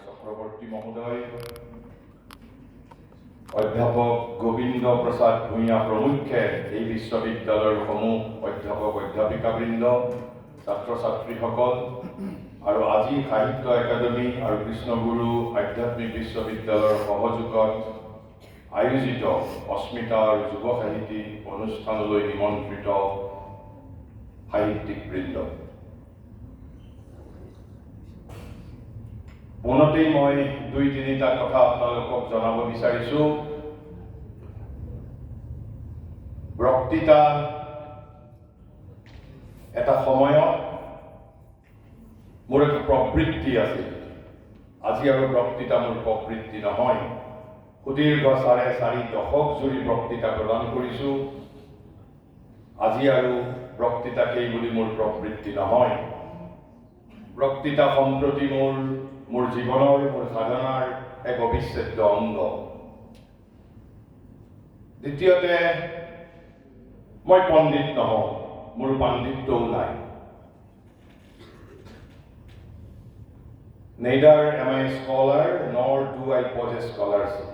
চক্ৰবৰ্তী মহোদয়, অধ্যাপক গোবিন্দ প্ৰসাদ ভূঁইয়া প্ৰমুখে এই বিশ্ববিদ্যালয়ৰ সমূহ অধ্যাপক অধ্যাপিকাবৃন্দ, ছাত্ৰ ছাত্ৰীসকল আৰু আজি সাহিত্য একাডেমী আৰু কৃষ্ণগুৰু আধ্যাত্মিক বিশ্ববিদ্যালয়ৰ সহযোগত আয়োজিত অস্মিতা আৰু যুৱ সাহিত্যিক অনুষ্ঠানলৈ নিমন্ত্ৰিত সাহিত্যিকবৃন্দ, পুনতেই মই দুই তিনিটা কথা আপোনালোকক জনাব বিচাৰিছো। বক্তৃতা এটা সময়ত মোৰ এটা প্ৰবৃত্তি আছিল। আজি আৰু বক্তৃতা মোৰ প্ৰবৃত্তি নহয়। সুদীৰ্ঘ 4.5 দশক জুৰি বক্তৃতা প্ৰদান কৰিছো। আজি আৰু বক্তৃতা সেই বুলি মোৰ প্ৰবৃত্তি নহয়। বক্তৃতা সম্প্ৰতি মোৰ জীৱনৰ, মোৰ সাধনাৰ এক অবিচ্ছেদ্য অংগ। দ্বিতীয়তে, মই পণ্ডিত নহওঁ, মোৰ পাণ্ডিত্যও নাই। Neither am I a scholar, nor do I possess scholarship.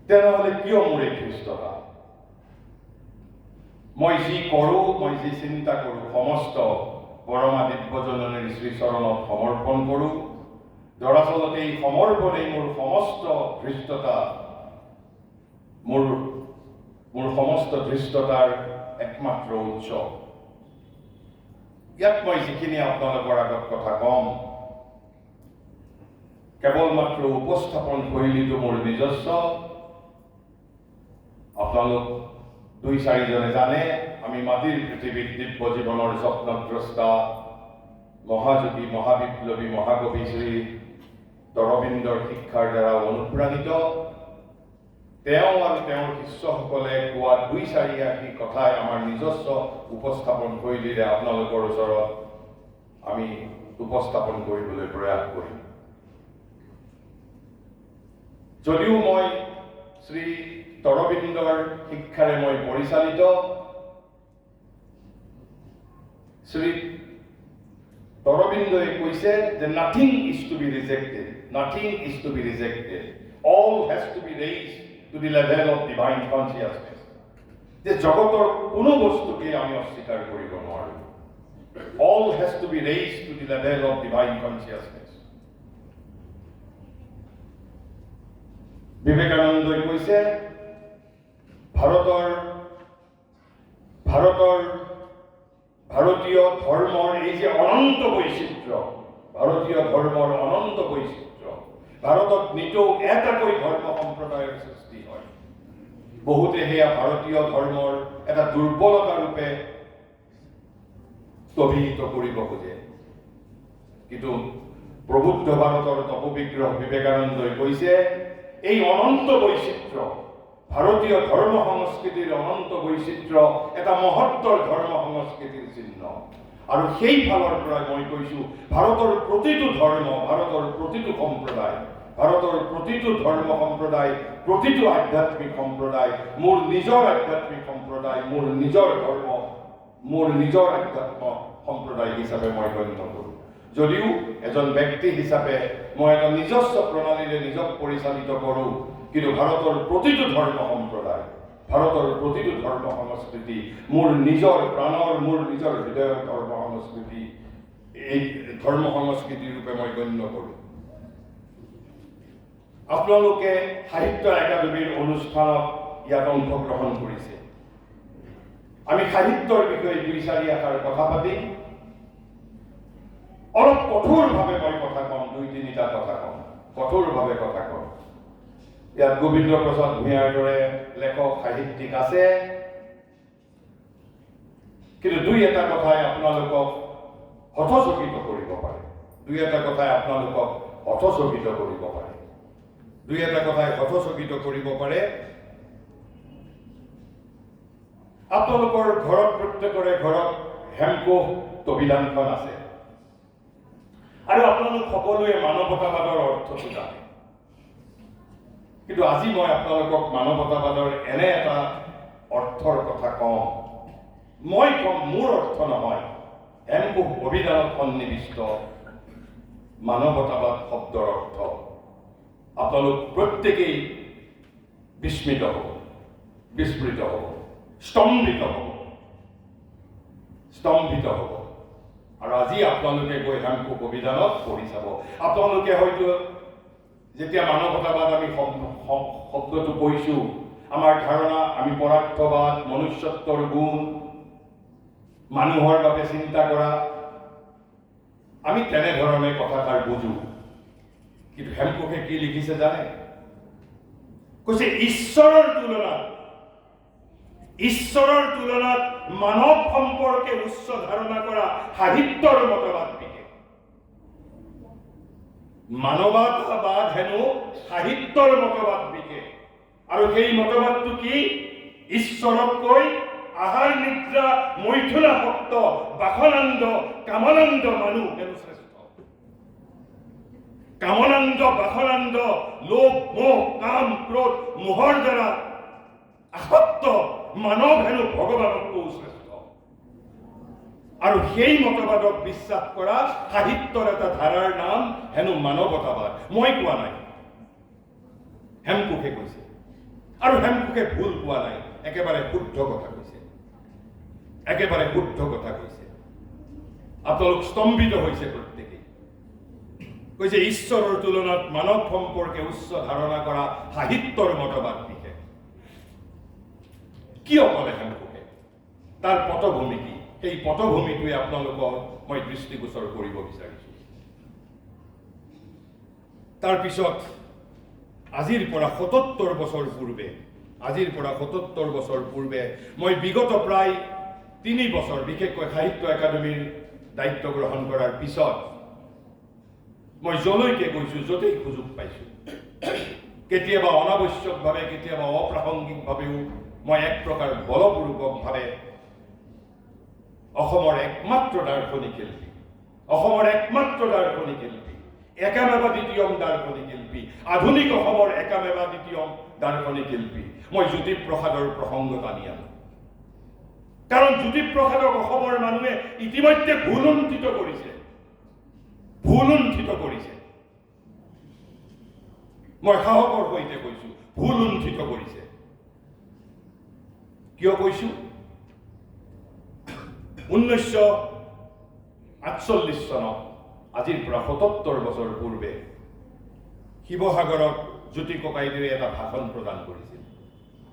তেনেহ'লে কিয় মোৰ এই ধৃষ্টতা? মই যি কৰোঁ, মই যি চিন্তা কৰোঁ, সমস্ত পৰমা দিব্যজননীৰ শ্ৰীচৰণত সমৰ্পণ কৰোঁ। দৰাচলতে এই সমৰ্পণেই মোৰ সমস্ত ধৃষ্টতা, মোৰ সমস্ত ধৃষ্টতাৰ একমাত্ৰ উৎস। ইয়াত মই যিখিনি আপোনালোকৰ আগত কথা কম, কেৱল মাত্ৰ উপস্থাপন শৈলীটো মোৰ নিজস্ব। আপোনালোক 2-4 জনে জানে, আমি মাটিৰ পৃথিৱীত দিব্য জীৱনৰ স্বপ্নদ্ৰষ্টা মহাযোগী, মহাবিপ্লৱী, মহাকবি শ্ৰী অৰবিন্দৰ শিক্ষাৰ দ্বাৰা অনুপ্ৰাণিত। তেওঁ আৰু তেওঁৰ শিষ্যসকলে কোৱা 2-4 আশী কথাই আমাৰ নিজস্ব উপস্থাপন শৈলীৰে আপোনালোকৰ ওচৰত আমি উপস্থাপন কৰিবলৈ প্ৰয়াস কৰিম। যদিও মই শ্ৰী অৰবিন্দৰ শিক্ষাৰে মই পৰিচালিত, শ্ৰী অৰবিন্দই কৈছে যে nothing is to be rejected, nothing is to be rejected, all has to be raised to the level of divine consciousness. যে জগতৰ কোনো বস্তুকে আমি অস্বীকাৰ কৰিব নোৱাৰোঁ। All has to be raised to the level of divine consciousness. বিবেকানন্দই কৈছে ভাৰতীয় ধৰ্মৰ এই যে অনন্ত বৈচিত্ৰ্য, ভাৰতীয় ধৰ্মৰ অনন্ত বৈচিত্ৰ্য, ভাৰতত নিতৌ এটাকৈ ধৰ্ম সম্প্ৰদায়ৰ সৃষ্টি হয়। বহুতে সেয়া ভাৰতীয় ধৰ্মৰ এটা দুৰ্বলতা ৰূপে অভিহিত কৰিব খোজে। কিন্তু প্ৰবুদ্ধ ভাৰতৰ তপবিগ্ৰহ বিবেকানন্দই কৈছে এই অনন্ত বৈচিত্ৰ্য, ভাৰতীয় ধৰ্ম সংস্কৃতিৰ অনন্ত বৈচিত্ৰ্য এটা মহত্তৰ ধৰ্ম সংস্কৃতিৰ চিহ্ন। আৰু সেই ফালৰ পৰা মই কৈছো, ভাৰতৰ প্ৰতিটো ধৰ্ম, ভাৰতৰ প্ৰতিটো সম্প্ৰদায়, ভাৰতৰ প্ৰতিটো ধৰ্ম সম্প্ৰদায়, প্ৰতিটো আধ্যাত্মিক সম্প্ৰদায় মোৰ নিজৰ আধ্যাত্মিক সম্প্ৰদায়, মোৰ নিজৰ ধৰ্ম, মোৰ নিজৰ আধ্যাত্ম সম্প্ৰদায় হিচাপে মই গণ্য কৰোঁ। যদিও এজন ব্যক্তি হিচাপে মই এটা নিজস্ব প্ৰণালীৰে নিজক পৰিচালিত কৰোঁ, কিন্তু ভাৰতৰ প্ৰতিটো ধৰ্ম সম্প্ৰদায়, ভাৰতৰ প্ৰতিটো ধৰ্ম সংস্কৃতি মোৰ নিজৰ প্ৰাণৰ, মোৰ নিজৰ হৃদয়ৰ ধৰ্ম সংস্কৃতি, এই ধৰ্ম সংস্কৃতি ৰূপে মই গণ্য কৰোঁ। আপোনালোকে সাহিত্য একাডেমীৰ অনুষ্ঠানত ইয়াত অংশগ্ৰহণ কৰিছে। আমি সাহিত্যৰ বিষয়ে 2-4 আষাৰ কথা পাতিম। অলপ কঠোৰভাৱে মই কথা কম, 2-3টা কথা কম, কঠোৰভাৱে কথা কম। ইয়াত গোবিন্দ প্ৰসাদ ভূঁইয়াৰ দৰে লেখক সাহিত্যিক আছে, কিন্তু 2-এটা কথাই আপোনালোকক হতচকিত কৰিব পাৰে, 2-এটা কথাই আপোনালোকক হতচকিত কৰিব পাৰে, 2-এটা কথাই হতচকিত কৰিব পাৰে। আপোনালোকৰ ঘৰত, প্ৰত্যেকৰে ঘৰত হেমকোষ তবিলানখন আছে আৰু আপোনালোক সকলোৱে মানৱতাবাদৰ অৰ্থটো জানে। কিন্তু আজি মই আপোনালোকক মানৱতাবাদৰ এনে এটা অৰ্থৰ কথা কওঁ, মই কম, মোৰ অৰ্থ নহয়, হেমকোষ অভিধানত সন্নিৱিষ্ট মানৱতাবাদ শব্দৰ অৰ্থ আপোনালোক প্ৰত্যেকেই বিস্মিত হ'ব, বিস্মৃত হ'ব, স্তম্ভিত হ'ব। আৰু আজি আপোনালোকে গৈ হেমকোষ অভিধানত পঢ়ি চাব। আপোনালোকে হয়তো যেতিয়া মানৱতাবাদ আমি শব্দটো কৈছোঁ, আমাৰ ধাৰণা আমি পদাৰ্থবাদ, মনুষ্যত্বৰ গুণ, মানুহৰ বাবে চিন্তা কৰা, আমি তেনেধৰণে কথাষাৰ বুজো। কিন্তু হেমকোষে কি লিখিছে জানে? কৈছে ঈশ্বৰৰ তুলনাত মানৱ সম্পৰ্কে উচ্চ ধাৰণা কৰা সাহিত্যৰ মতবাদ বিশেষ। মানৱতাবাদ হেনো সাহিত্যৰ মতবাদ বিশেষ। আৰু সেই মতবাদটো কি? ঈশ্বৰতকৈ আহাৰ নিদ্ৰা মৈথুনাসক্ত বাসনান্দ কামনান্দ মানুহ হেনো শ্ৰেষ্ঠ। কামনান্দ বাসনান্দ লোভ মোহ কাম ক্ৰোধ মোহৰ দ্বাৰা আসক্ত মানৱ হেনো ভগৱানতকৈও শ্ৰেষ্ঠ। আৰু সেই মতবাদক বিশ্বাস কৰা সাহিত্যৰ এটা ধাৰাৰ নাম হেনো মানৱতাবাদ। মই কোৱা নাই, হেমকোষে কৈছে। আৰু হেমকোষে ভুল কোৱা নাই, একেবাৰে শুদ্ধ কথা কৈছে, একেবাৰে শুদ্ধ কথা কৈছে। আপোনালোক স্তম্ভিত হৈছে প্ৰত্যেকেই। কৈছে ঈশ্বৰৰ তুলনাত মানৱ সম্পৰ্কে উচ্চ ধাৰণা কৰা সাহিত্যৰ মতবাদ বিশেষ। কিয় ক'লে হেমকোষে? তাৰ পটভূমি কি? সেই পটভূমিটোৱে আপোনালোকক মই দৃষ্টিগোচৰ কৰিব বিচাৰিছোঁ। তাৰপিছত আজিৰ পৰা ৭৭ বছৰ পূৰ্বে মই বিগত প্ৰায় ৩ বছৰ বিশেষকৈ সাহিত্য একাডেমীৰ দায়িত্ব গ্ৰহণ কৰাৰ পিছত মই যলৈকে গৈছোঁ, য'তেই সুযোগ পাইছোঁ, কেতিয়াবা অনাৱশ্যকভাৱে, কেতিয়াবা অপ্ৰাসংগিকভাৱেও মই এক প্ৰকাৰ বলপূৰ্বকভাৱে অসমৰ একমাত্ৰ দাৰ্শনিক শিল্পী, একামেবা দ্বিতীয়ম দাৰ্শনিক শিল্পী, আধুনিক অসমৰ একামেবা দ্বিতীয়ম দাৰ্শনিক শিল্পী মই জ্যোতিপ্ৰসাদৰ প্ৰসংগত আনি আনো। কাৰণ জ্যোতিপ্ৰসাদক অসমৰ মানুহে ইতিমধ্যে ভুলুণ্ঠিত কৰিছে। মই সাহসৰ সৈতে কৈছোঁ, ভুলুণ্ঠিত কৰিছে। কিয় কৈছোঁ? 1948 চনত, আজিৰ পৰা ৭৭ বছৰ পূৰ্বে শিৱসাগৰত জ্যোতি ককাইদেৱে এটা ভাষণ প্ৰদান কৰিছিল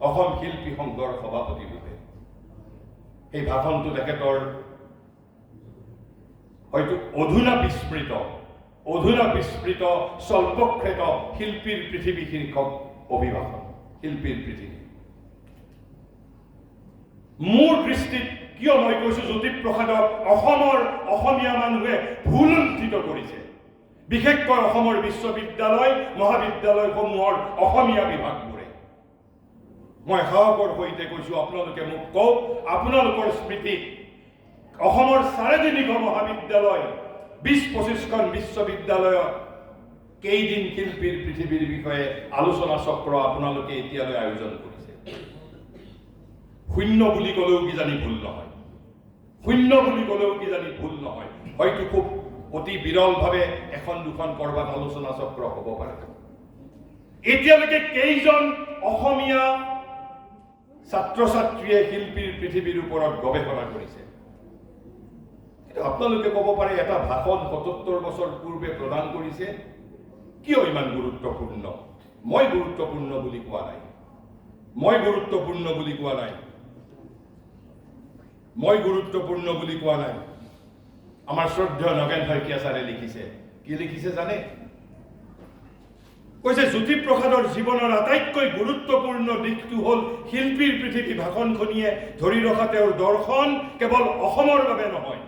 অসম শিল্পী সংঘৰ সভাপতি ৰূপে। সেই ভাষণটো তেখেতৰ হয়তো অধুনা বিস্মৃত স্বল্পক্ষেত শিল্পীৰ পৃথিৱী শীৰ্ষক অভিভাষণ। শিল্পীৰ পৃথিৱী। মোৰ দৃষ্টিত কিয় মই কৈছোঁ জ্যোতিপ্ৰসাদক অসমীয়া মানুহে ভুলুণ্ঠিত কৰিছে, বিশেষকৈ অসমৰ বিশ্ববিদ্যালয় মহাবিদ্যালয়সমূহৰ অসমীয়া বিভাগবোৰে। মই সাহসৰ সৈতে কৈছোঁ, আপোনালোকে মোক কওক, আপোনালোকৰ স্মৃতিত অসমৰ ৩৫০ মহাবিদ্যালয়, ২০-২৫খন বিশ্ববিদ্যালয়ত কেইদিন শিল্পীৰ পৃথিৱীৰ বিষয়ে আলোচনা চক্ৰ আপোনালোকে এতিয়ালৈ আয়োজন কৰিছে? শূন্য বুলি ক'লেও কিজানি ভুল নহয়। হয়তো খুব অতি বিৰলভাৱে এখন দুখন কৰবাত আলোচনা চক্ৰ হ'ব পাৰে। এতিয়ালৈকে কেইজন অসমীয়া ছাত্ৰ ছাত্ৰীয়ে শিল্পীৰ পৃথিৱীৰ ওপৰত গৱেষণা কৰিছে? কিন্তু আপোনালোকে ক'ব পাৰে, এটা ভাষণ ৭৭ বছৰ পূৰ্বে প্ৰদান কৰিছে, কিয় ইমান গুৰুত্বপূৰ্ণ? মই গুৰুত্বপূৰ্ণ বুলি কোৱা নাই। আমাৰ শ্ৰদ্ধেয় নগেন শইকীয়া ছাৰে লিখিছে, কি লিখিছে জানে? কৈছে জ্যোতিপ্ৰসাদৰ জীৱনৰ আটাইতকৈ গুৰুত্বপূৰ্ণ দিশটো হ'ল শিল্পীৰ পৃথিৱী ভাষণখনিয়ে ধৰি ৰখা তেওঁৰ দৰ্শন কেৱল অসমৰ বাবে নহয়,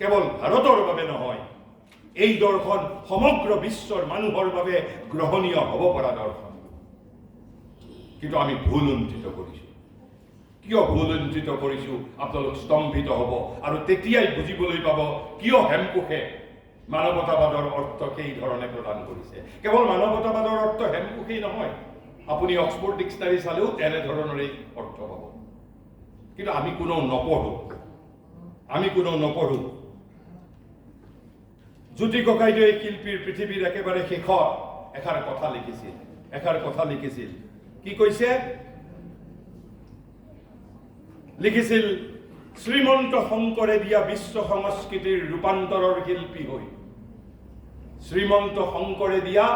কেৱল ভাৰতৰ বাবে নহয়, এই দৰ্শন সমগ্ৰ বিশ্বৰ মানুহৰ বাবে গ্ৰহণীয় হ'ব পৰা দৰ্শন। কিন্তু আমি ভুলুণ্ঠিত কৰিছোঁ। কিয় ভুলুণ্ঠিত কৰিছোঁ আপোনালোক স্তম্ভিত হ'ব, আৰু তেতিয়াই বুজিবলৈ পাব কিয় হেমকোষে মানৱতাবাদৰ অৰ্থ সেই ধৰণে প্ৰদান কৰিছে। কেৱল মানৱতাবাদৰ অৰ্থ হেমকোষেই নহয়, আপুনি অক্সফোৰ্ড ডিক্সনাৰী চালেও তেনেধৰণৰেই অৰ্থ পাব। কিন্তু আমি কোনেও নপঢ়ো। জ্যোতি ককাইদেৱে শিল্পীৰ পৃথিৱীৰ একেবাৰে শেষত এষাৰ কথা লিখিছিল কি কৈছে? লিখিছিল, শ্ৰীমন্ত শংকৰে দিয়া বিশ্ব সংস্কৃতিৰ ৰূপান্তৰৰ শিল্পী হৈ, শ্ৰীমন্ত শংকৰে দিয়া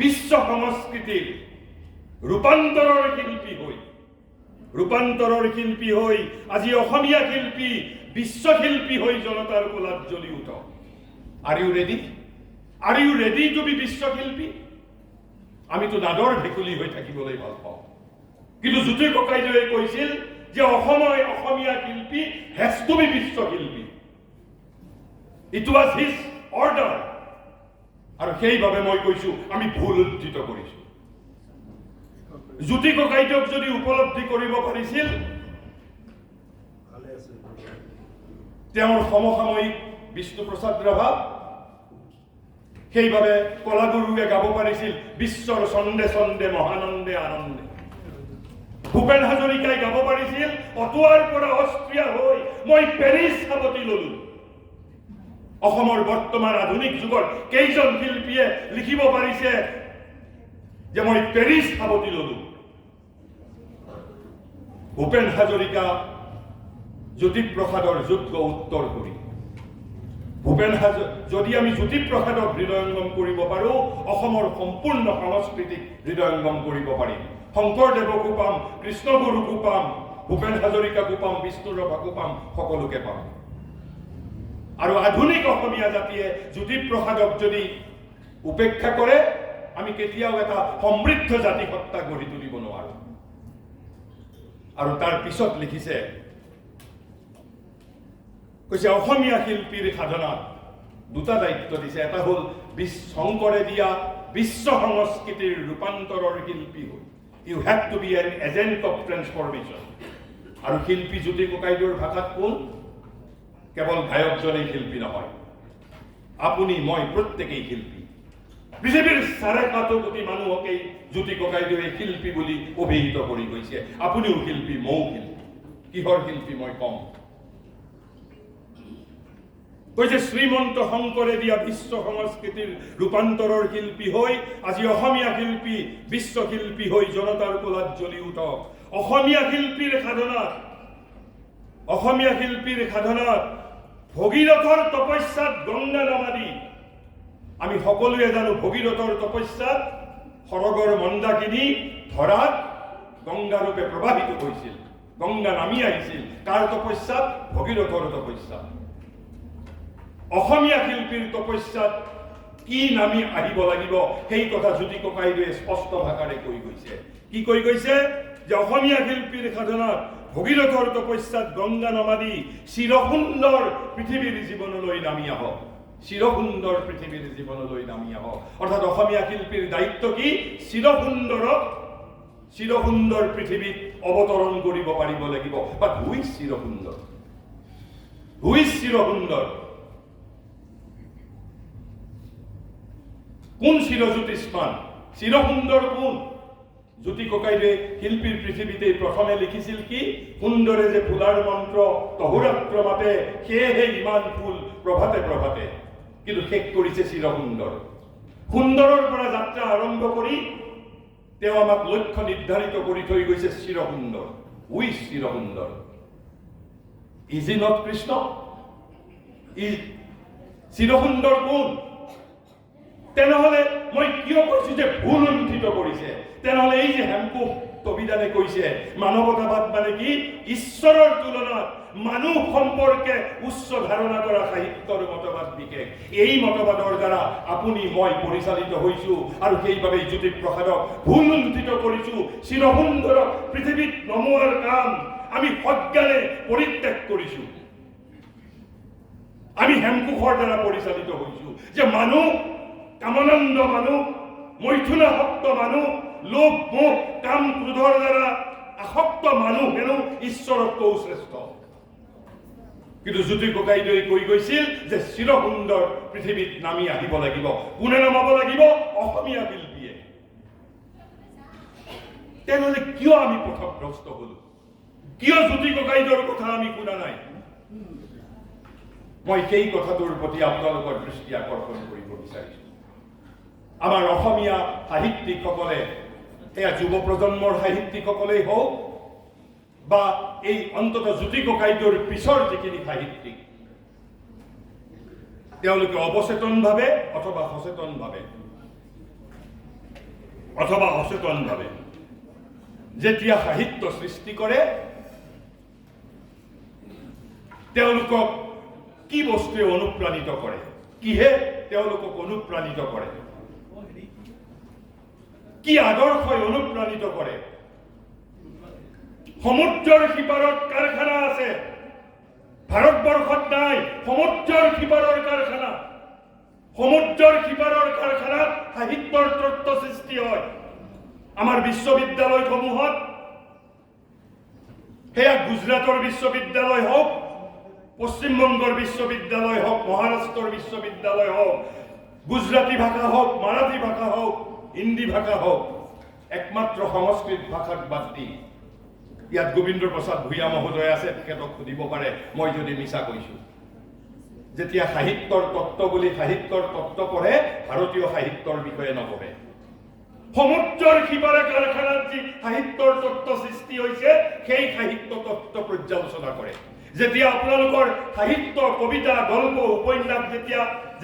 বিশ্ব সংস্কৃতিৰ ৰূপান্তৰৰ শিল্পী হৈ আজি অসমীয়া শিল্পী বিশ্ব শিল্পী হৈ জনতাৰ কোলাত জ্বলি উঠক। Are you ready to be বিশ্ব শিল্পী? আমিতো নাদৰ ভেকুলী হৈ থাকিবলৈ ভাল পাওঁ, কিন্তু জ্যোতি ককাইদেৱে কৈছিল যে অসমীয়া শিল্পী has to be বিশ্ব শিল্পী। It was his order, আৰু সেইবাবে মই কৈছো আমি ভুল উদ্ধৃত কৰিছো। জ্যোতি ককাইদেউক যদি উপলব্ধি কৰিব পাৰিছিল তেওঁৰ সমসাময়িক বিষ্ণুপ্ৰসাদ ৰাভা, সেইবাবে কলাগুৰুৱে গাব পাৰিছিল বিশ্বৰ ছন্দে ছন্দে মহানন্দে আনন্দে। ভূপেন হাজৰিকাই গাব পাৰিছিল অটোৱাৰ পৰা অষ্ট্ৰিয়া হৈ মই পেৰিছ সাৱটি ললো। অসমৰ বৰ্তমান আধুনিক যুগৰ কেইজন শিল্পীয়ে লিখিব পাৰিছে যে মই পেৰিছ সাৱটি ললো? ভূপেন হাজৰিকা জ্যোতিপ্ৰসাদৰ যোগ্য উত্তৰ কৰি, যদি আমি জ্যোতিপ্ৰসাদক হৃদয়ংগম কৰিব পাৰো, অসমৰ সম্পূৰ্ণ সংস্কৃতিক হৃদয়ংগম কৰিব পাৰিম। শংকৰদেৱকো পাম, কৃষ্ণগুৰুকো পাম, ভূপেন হাজৰিকাকো পাম, বিষ্ণুৰাভাকো পাম, সকলোকে পাম। আৰু আধুনিক অসমীয়া জাতিয়ে জ্যোতিপ্ৰসাদক যদি উপেক্ষা কৰে, আমি কেতিয়াও এটা সমৃদ্ধ জাতি সত্তা গঢ়ি তুলিব নোৱাৰো। আৰু তাৰ পিছত লিখিছে, কৈছে অসমীয়া শিল্পীৰ সাধনাত দুটা দায়িত্ব দিছে। এটা হ'ল শংকৰে দিয়া বিশ্ব সংস্কৃতিৰ ৰূপান্তৰৰ শিল্পী হৈ, you have to be an agent of transformation. আৰু শিল্পী জ্যোতি ককাইদেউৰ ভাষাত কোন? কেৱল গায়কজনেই শিল্পী নহয়, আপুনি মই প্ৰত্যেকেই শিল্পী। পৃথিৱীৰ 5.25 কোটি মানুহকেই জ্যোতি ককাইদেৱে শিল্পী বুলি অভিহিত কৰি গৈছে। আপুনিও শিল্পী, ময়ো শিল্পী। কিহৰ শিল্পী মই কম? কৈছে শ্ৰীমন্ত শংকৰে দিয়া বিশ্ব সংস্কৃতিৰ ৰূপান্তৰৰ শিল্পী হৈ আজি অসমীয়া শিল্পী বিশ্ব শিল্পী হৈ জনতাৰ কোলাত জ্বলি উঠক। অসমীয়া শিল্পীৰ সাধনাত ভগীৰথৰ তপস্যাত গংগা নামাদি। আমি সকলোৱে জানো ভগীৰথৰ তপস্যাত সৰগৰ মন্দাকিনী ধৰাত গংগাৰূপে প্ৰবাহিত হৈছিল, গংগা নামি আহিছিল। কাৰ তপস্যাত? ভগীৰথৰ তপস্যাত। অসমীয়া শিল্পীৰ তপস্যাত কি নামি আহিব লাগিব সেই কথা জ্যোতি ককাইদেৱে স্পষ্ট ভাষাৰে কৈ গৈছে। কি কৈ গৈছে? যে অসমীয়া শিল্পীৰ সাধনাত ভগীৰথৰ তপস্যাত গংগা নমাদি চিৰসুন্দৰ পৃথিৱীৰ জীৱনলৈ নামি আহক, চিৰসুন্দৰ পৃথিৱীৰ জীৱনলৈ নামি আহক। অৰ্থাৎ অসমীয়া শিল্পীৰ দায়িত্ব কি? চিৰসুন্দৰ পৃথিৱীত অৱতৰণ কৰিব পাৰিব লাগিব। বাট হু ইজ চিৰসুন্দৰ? হু ইজ চিৰসুন্দৰ? কোন চিৰজ্যোতিষ্মান? চিৰসুন্দৰ কোন? জ্যোতি ককাইদেৱে শিল্পীৰ পৃথিৱীতে প্ৰথমে লিখিছিল কি? সুন্দৰে যে ফুলাৰ মন্ত্ৰ তহুৰাত্ৰ মাতে, সেয়েহে ইমান ফুল প্ৰভাতে প্ৰভাতে। কিন্তু শেষ কৰিছে চিৰসুন্দৰ। সুন্দৰৰ পৰা যাত্ৰা আৰম্ভ কৰি তেওঁ আমাক লক্ষ্য নিৰ্ধাৰিত কৰি থৈ গৈছে চিৰসুন্দৰ। হু ইজ চিৰসুন্দৰ? Is he not Krishna? চিৰসুন্দৰ কোন? তেনেহলে মই কিয় কৈছো যে ভুল উদ্ধৃত কৰিছে? তেনেহলে এই যে হেমকোষ তবিদানে কৈছে মানৱতাবাদ মানে কি? ঈশ্বৰৰ তুলনাত মানুহ সম্পৰ্কে উচ্চ ধাৰণা কৰা সাহিত্যৰ মতবাদ বিশেষ। এই মতবাদৰ দ্বাৰা আপুনি মই পৰিচালিত হৈছো, আৰু সেইবাবে জ্যোতিপ্ৰসাদক ভুল উদ্ধৃত কৰিছো। চিৰসুন্দৰক পৃথিৱীত নমোৱাৰ কাম আমি সজ্ঞানে পৰিত্যাগ কৰিছো। আমি হেমকোষৰ দ্বাৰা পৰিচালিত হৈছো যে মানুহ কামনন্দ মানুহ, মৈথুনাসক্ত মানুহ, লোভ মোহ কাম ক্ৰোধৰ দ্বাৰা আসক্ত মানুহ হেনো ঈশ্বৰতকৈও শ্ৰেষ্ঠ। কিন্তু জ্যোতি ককাইদেৱে কৈ গৈছিল যে চিৰসুন্দৰ পৃথিৱীত নামি আহিব লাগিব। কোনে নামাব লাগিব? অসমীয়া শিল্পীয়ে। তেনেহলে কিয় আমি পথভ্ৰষ্ট হলো? কিয় জ্যোতি ককাইদেউৰ কথা আমি শুনা নাই? মই সেই কথাটোৰ প্ৰতি আপোনালোকৰ দৃষ্টি আকৰ্ষণ কৰিব বিচাৰিছোঁ। আমাৰ অসমীয়া সাহিত্যিকসকলে, এয়া যুৱ প্ৰজন্মৰ সাহিত্যিকসকলেই হওক বা এই অন্তত জ্যোতি ককাইদেউৰ পিছৰ যিখিনি সাহিত্যিক, তেওঁলোকে অৱচেতনভাৱে অথবা অচেতনভাৱে যেতিয়া সাহিত্য সৃষ্টি কৰে, তেওঁলোকক কি বস্তুৱে অনুপ্ৰাণিত কৰে, কিহে তেওঁলোকক অনুপ্ৰাণিত কৰে, কি আদৰ্শই অনুপ্ৰাণিত কৰে? সমুদ্ৰৰ সিপাৰত কাৰখানা আছে, ভাৰতবৰ্ষত নাই। সমুদ্ৰৰ সিপাৰৰ কাৰখানা, সমুদ্ৰৰ সিপাৰৰ কাৰখানাত সাহিত্যৰ তত্ত্ব সৃষ্টি হয়। আমাৰ বিশ্ববিদ্যালয়সমূহত, সেয়া গুজৰাটৰ বিশ্ববিদ্যালয় হওক, পশ্চিমবংগৰ বিশ্ববিদ্যালয় হওক, মহাৰাষ্ট্ৰৰ বিশ্ববিদ্যালয় হওক, গুজৰাটী ভাষা হওক, মাৰাঠী ভাষা হওক, হিন্দী ভাষা হওক, একমাত্ৰ সংস্কৃত ভাষাক বাদ দি, ইয়াত গোবিন্দ প্ৰসাদ ভূঞা মহোদয় আছে, তেখেতক সুধিব পাৰে মই যদি মিছা কৈছো, যেতিয়া সাহিত্যৰ তত্ত্ব বুলি সাহিত্যৰ তত্ত্ব পঢ়ে, ভাৰতীয় সাহিত্যৰ বিষয়ে নপঢ়ে। সমুদ্ৰৰ সিপাৰে কাৰখানাত যি সাহিত্যৰ তত্ত্ব সৃষ্টি হৈছে, সেই সাহিত্য তত্ত্ব পৰ্যালোচনা কৰে। যেতিয়া আপোনালোকৰ সাহিত্য, কবিতা, গল্প, উপন্যাস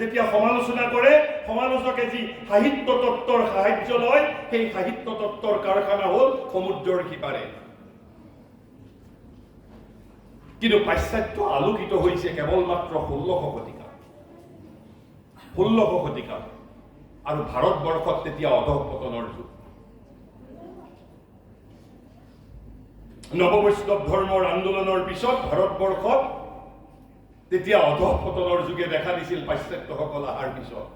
যেতিয়া সমালোচনা কৰে, সমালোচকে যি সাহিত্য তত্ত্বৰ সাহায্য লয়, সেই সাহিত্য তত্ত্বৰ কাৰখানা হ'ল সমুদ্ৰৰ সিপাৰে। কিন্তু পাশ্চাত্য আলোকিত হৈছে কেৱল মাত্ৰ 16শ শতিকাত, আৰু ভাৰতবৰ্ষত তেতিয়া অধঃপতনৰ যুগ। নৱবৈষ্ণৱ ধৰ্মৰ আন্দোলনৰ পিছত ভাৰতবৰ্ষত তেতিয়া অধঃপতনৰ যুগে দেখা দিছিল। পাশ্চাত্যসকল অহাৰ পিছত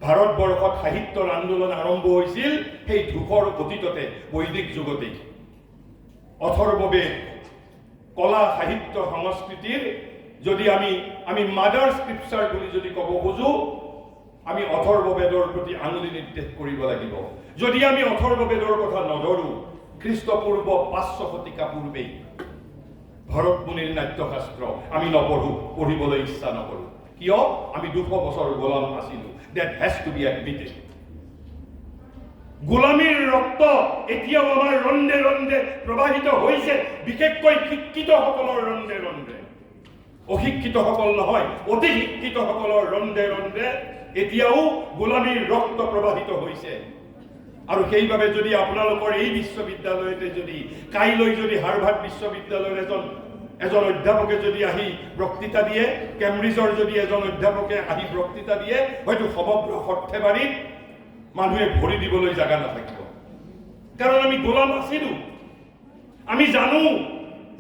ভাৰতবৰ্ষত সাহিত্যৰ আন্দোলন আৰম্ভ হৈছিল সেই ধূসৰ অতীততে, বৈদিক যুগতেই। অথৰ্ববেদ, কলা, সাহিত্য, সংস্কৃতিৰ যদি আমি মাদাৰ স্ক্ৰিপচাৰ বুলি যদি ক'ব খোজো, আমি অথৰ্ববেদৰ প্ৰতি আঙুলি নিৰ্দেশ কৰিব লাগিব। যদি আমি অথৰ্ববেদৰ কথা নধৰো, খ্ৰীষ্টপূৰ্ব 500 শতিকা পূৰ্বেই ভৰত মুনিৰ নাট্যশাস্ত্ৰ আমি নপঢ়ো, পঢ়িবলৈ ইচ্ছা নকৰো। কিয়? আমি 200 বছৰ গোলাম আছিলো। That has to be admitted. গোলামীৰ ৰক্ত এতিয়াও আমাৰ ৰন্ধে ৰন্ধে প্ৰবাহিত হৈছে, বিশেষকৈ শিক্ষিতসকলৰ ৰন্ধে ৰন্ধে। অশিক্ষিতসকল নহয়, অতি শিক্ষিতসকলৰ ৰন্ধে ৰন্ধে এতিয়াও গোলামীৰ ৰক্ত প্ৰবাহিত হৈছে। আৰু সেইবাবে যদি আপোনালোকৰ এই বিশ্ববিদ্যালয়তে যদি কাইলৈ যদি হাৰ্ভাৰ্ড বিশ্ববিদ্যালয়ৰ এজন অধ্যাপকে যদি আহি বক্তৃতা দিয়ে, কেম্ব্ৰিজৰ যদি এজন অধ্যাপকে আহি বক্তৃতা দিয়ে, হয়তো সমগ্ৰ সৰ্থেবাৰীত মানুহে ভৰি দিবলৈ জাগা নাথাকিব। কাৰণ আমি গোলাম আছিলো। আমি জানো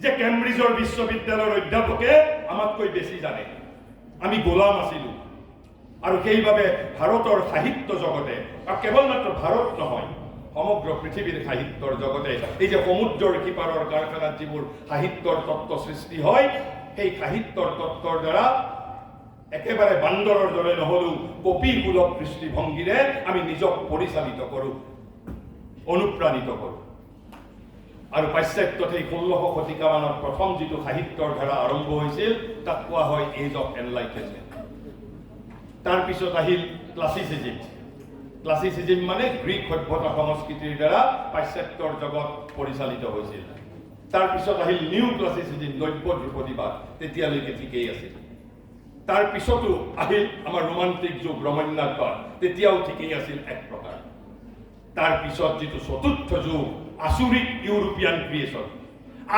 যে কেম্ব্ৰিজৰ বিশ্ববিদ্যালয়ৰ অধ্যাপকে আমাতকৈ বেছি জানে। আমি গোলাম আছিলো। আৰু সেইবাবে ভাৰতৰ সাহিত্য জগতে, আৰু কেৱল মাত্ৰ ভাৰত নহয়, সমগ্ৰ পৃথিৱীৰ সাহিত্যৰ জগতে এই যে সমুদ্ৰৰ সিপাৰৰ কাৰখানাত যিবোৰ সাহিত্যৰ তত্ত্ব সৃষ্টি হয়, সেই সাহিত্যৰ তত্ত্বৰ দ্বাৰা একেবাৰে বান্দৰৰ দৰে নহলেও কপিসুলভ দৃষ্টিভংগীৰে আমি নিজক পৰিচালিত কৰো, অনুপ্ৰাণিত কৰো। আৰু পাশ্চাত্যত সেই 16শ শতিকা মানত প্ৰথম যিটো সাহিত্যৰ ধাৰা আৰম্ভ হৈছিল, তাক কোৱা হয় এজ অফ এনলাইটেনমেণ্ট। তাৰ পিছত আহিল ক্লাছিচিজম। ক্লাছিচিজম মানে গ্ৰীক সভ্যতা সংস্কৃতিৰ দ্বাৰা পাশ্চাত্যৰ জগত পৰিচালিত হৈছিল। তাৰ পিছত আহিল নিউ ক্লাছিচিজম, নব্য ধ্ৰুপদীবাদ, তেতিয়ালৈকে ঠিকেই আছিল। তাৰ পিছতো আহিল আমাৰ ৰোমান্টিক যুগ, ৰমন্যাসবাদ, তেতিয়াও ঠিকেই আছিল এক প্ৰকাৰ। তাৰ পিছত যিটো চতুৰ্থ যুগ, আচুৰিক ইউৰোপিয়ান ক্ৰিয়েশ্যন।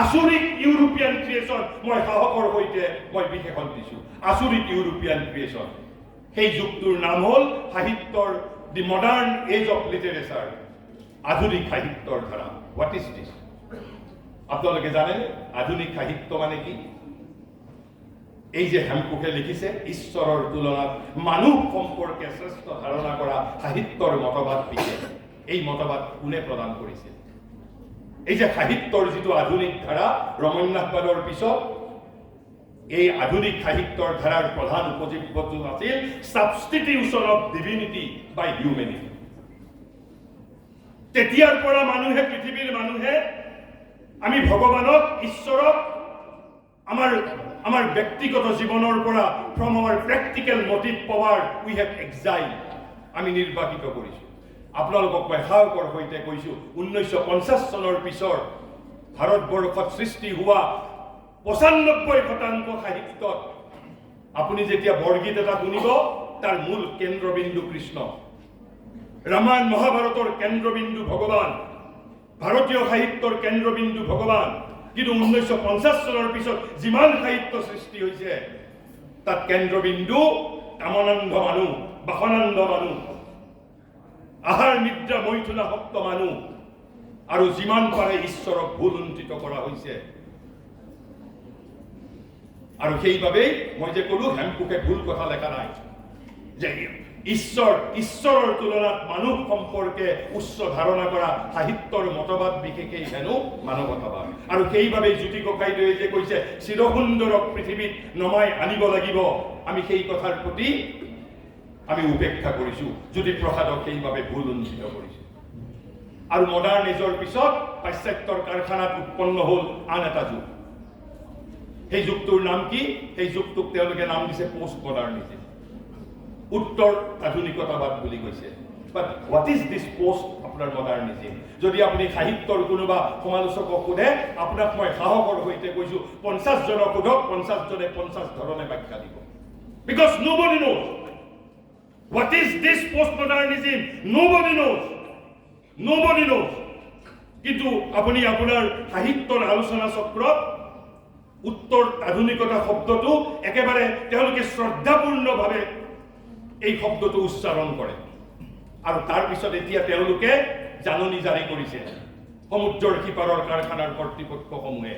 আচুৰিক ইউৰোপিয়ান ক্ৰিয়েশ্যন মই সাহসৰ সৈতে মই বিশেষণ দিছো, আচুৰিক ইউৰোপিয়ান ক্ৰিয়েশ্যন। সেই যুগটোৰ নাম হ'ল সাহিত্যৰ দি মডাৰ্ণ এজ অফ লিটাৰেচাৰ, আধুনিক সাহিত্যৰ ধাৰা। What is this? আপোনালোকে জানে আধুনিক সাহিত্য মানে কি? এই যে হেমকোষে লিখিছে, ঈশ্বৰৰ তুলনাত মানুহ সম্পৰ্কে শ্ৰেষ্ঠ ধাৰণা কৰা সাহিত্যৰ মতবাদ বিশেষ। এই মতবাদ কোনে প্ৰদান কৰিছিল? এই যে সাহিত্যৰ যিটো আধুনিক ধাৰা, ৰমন্যাসবাদৰ পিছত এই আধুনিক সাহিত্যৰ ধাৰাৰ প্ৰধান উপজীব্যটো আছিল সাবষ্টিটিউচন অফ ডিভিনিটি বাই হিউমেনিটি। তেতিয়াৰ পৰা পৃথিৱীৰ মানুহে আমি ভগৱানক, ঈশ্বৰক আমাৰ আমাৰ ব্যক্তিগত জীৱনৰ পৰা from our practical motive power we have exile আমি নিৰ্বাসিত কৰিছোঁ। আপোনালোকক মই সাহসৰ সৈতে কৈছোঁ 1950 চনৰ পিছৰ ভাৰতবৰ্ষত সৃষ্টি হোৱা 95% সাহিত্যত আপুনি যেতিয়া বৰগীত এটা শুনিব তাৰ মূল কেন্দ্ৰবিন্দু কৃষ্ণ, ৰামায়ণ মহাভাৰতৰ কেন্দ্ৰবিন্দু ভগৱান, ভাৰতীয় সাহিত্যৰ কেন্দ্ৰবিন্দু ভগৱান। কিন্তু 1950 চনৰ পিছত যিমান সাহিত্য সৃষ্টি হৈছে তাত কেন্দ্ৰবিন্দু কামনান্ধ মানুহ, বাসনান্ধ মানুহ, আহাৰ নিদ্ৰা মৈথুনাসক্ত মানুহ, আৰু যিমান পাৰে ঈশ্বৰক ভুলুণ্ঠিত কৰা হৈছে। আৰু সেইবাবেই মই যে ক'লো হেমকোষে ভুল কথা লেখা নাই যে ঈশ্বৰৰ তুলনাত মানুহ সম্পৰ্কে উচ্চ ধাৰণা কৰা সাহিত্যৰ মতবাদ বিশেষেই হেনো মানৱতাবাদ। আৰু সেইবাবেই জ্যোতি ককাইদেৱে যে কৈছে চিৰসুন্দৰক পৃথিৱীত নমাই আনিব লাগিব, আমি সেই কথাৰ প্ৰতি আমি উপেক্ষা কৰিছোঁ। জ্যোতিপ্ৰসাদক সেইবাবে ভুলুণ্ঠিত কৰিছোঁ। আৰু মডাৰ্নিজৰ পিছত পাশ্চাত্যৰ কাৰখানাত উৎপন্ন হ'ল আন এটা যুগ। সেই যুগটোৰ নাম কি? সেই যুগটোক তেওঁলোকে নাম দিছে পোষ্ট মডাৰ্নিজিম, উত্তৰ আধুনিকতাবাদ বুলি কৈছে। বাট হোৱাট ইজ দিছ পোষ্ট আপোনাৰ মডাৰ্নিজিম? যদি আপুনি সাহিত্যৰ কোনোবা সমালোচকক সোধে, আপোনাক মই সাহসৰ সৈতে কৈছোঁ 50 জনক সোধক, 50 জনে 50 ধৰণে ব্যাখ্যা দিব। Because nobody knows what is this postmodernism. Nobody knows. কিন্তু আপুনি আপোনাৰ সাহিত্যৰ আলোচনা চক্ৰত উত্তৰ আধুনিকতা শব্দটো একেবাৰে তেওঁলোকে শ্ৰদ্ধাপূৰ্ণভাৱে এই শব্দটো উচ্চাৰণ কৰে। আৰু তাৰপিছত এতিয়া তেওঁলোকে জাননী জাৰি কৰিছে সমুদ্ৰৰ সিপাৰৰ কাৰখানাৰ কৰ্তৃপক্ষসমূহে।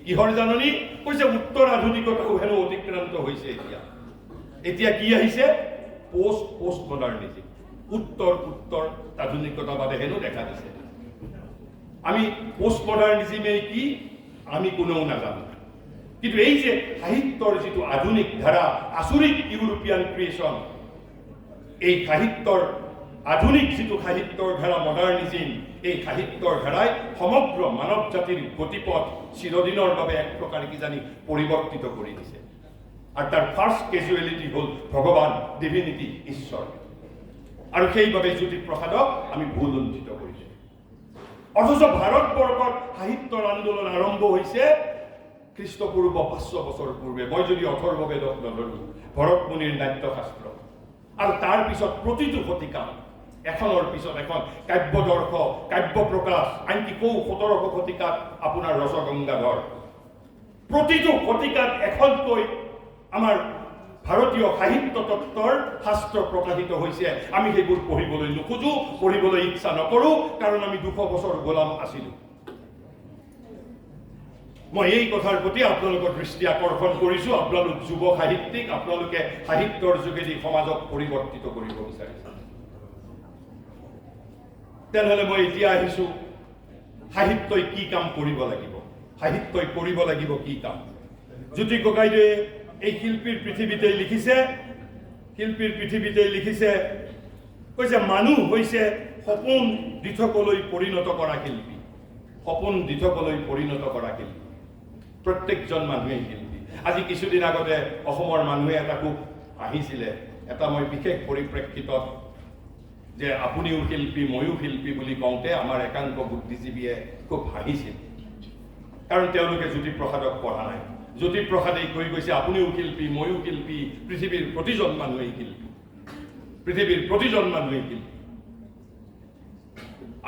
কিহৰ জাননী? কৈছে উত্তৰ আধুনিকতাও হেনো অতিক্ৰান্ত হৈছে। এতিয়া কি আহিছে? পোষ্ট মডাৰ্নিজিম, উত্তৰ আধুনিকতাবাদে হেনো দেখা দিছে। আমি পোষ্ট মডাৰ্নিজিমে কি আমি কোনেও নাজানো। কিন্তু এই যে সাহিত্যৰ যিটো আধুনিক ধাৰা, আচৰিত ইউৰোপিয়ান ক্ৰিয়েশ্যন, এই সাহিত্যৰ আধুনিক যিটো সাহিত্যৰ ধাৰা মডাৰ্নিজিম, এই সাহিত্যৰ ধাৰাই সমগ্ৰ মানৱ জাতিৰ গতিপথ চিৰদিনৰ বাবে এক প্ৰকাৰ কিজানি পৰিৱৰ্তিত কৰি দিছে। আৰু তাৰ ফাৰ্ষ্ট কেজুৱেলিটি হ'ল ভগৱান, ডিভিনিটি, ঈশ্বৰ। আৰু সেইবাবে জ্যোতিপ্ৰসাদক আমি ভুলুণ্ঠিত কৰিছোঁ। অথচ ভাৰতবৰ্ষত সাহিত্যৰ আন্দোলন আৰম্ভ হৈছে খ্ৰীষ্টপূৰ্ব 500 বছৰ পূৰ্বে। মই যদি অথৰ্ববেদক নধৰো, ভৰতমুনিৰ নাট্যশাস্ত্ৰ, আৰু তাৰ পিছত প্ৰতিটো শতিকাত এখনৰ পিছত এখন কাব্যদৰ্শ, কাব্য প্ৰকাশ, আনকি 17শ শতিকাত আপোনাৰ ৰসগংগাধৰ, প্ৰতিটো শতিকাত এখনকৈ আমাৰ ভাৰতীয় সাহিত্য তত্ত্বৰ শাস্ত্ৰ প্ৰকাশিত হৈছে। আমি সেইবোৰ পঢ়িবলৈ নোখোজো, পঢ়িবলৈ ইচ্ছা নকৰো, কাৰণ আমি 200 বছৰ গোলাম আছিলো। মই এই কথাৰ প্ৰতি আপোনালোকৰ দৃষ্টি আকৰ্ষণ কৰিছো। আপোনালোক যুৱ সাহিত্যিক, আপোনালোকে সাহিত্যৰ যোগেদি সমাজক পৰিৱৰ্তিত কৰিব বিচাৰিছে। তেনেহ'লে মই এতিয়া আহিছো সাহিত্যই কি কাম কৰিব লাগিব, সাহিত্যই কৰিব লাগিব কি কাম। জ্যোতি ককাইদেৱে এই শিল্পীৰ পৃথিৱীতে লিখিছে, কৈছে মানুহ হৈছে সপোন দিঠকলৈ পৰিণত কৰা শিল্পী। সপোন দিঠকলৈ পৰিণত কৰা শিল্পী, প্ৰত্যেকজন মানুহেই শিল্পী। আজি কিছুদিন আগতে অসমৰ মানুহে এটা খুব হাঁহিছিলে, এটা মই বিশেষ পৰিপ্ৰেক্ষিতত, যে আপুনিও শিল্পী ময়ো শিল্পী বুলি কওঁতে আমাৰ একাংশ বুদ্ধিজীৱীয়ে খুব হাঁহিছিল, কাৰণ তেওঁলোকে জ্যোতিপ্ৰসাদক পঢ়া নাই। জ্যোতিপ্ৰসাদে কৈ গৈছে আপুনিও শিল্পী ময়ো শিল্পী, পৃথিৱীৰ প্ৰতিজন মানুহেই শিল্পী, পৃথিৱীৰ প্ৰতিজন মানুহেই শিল্পী।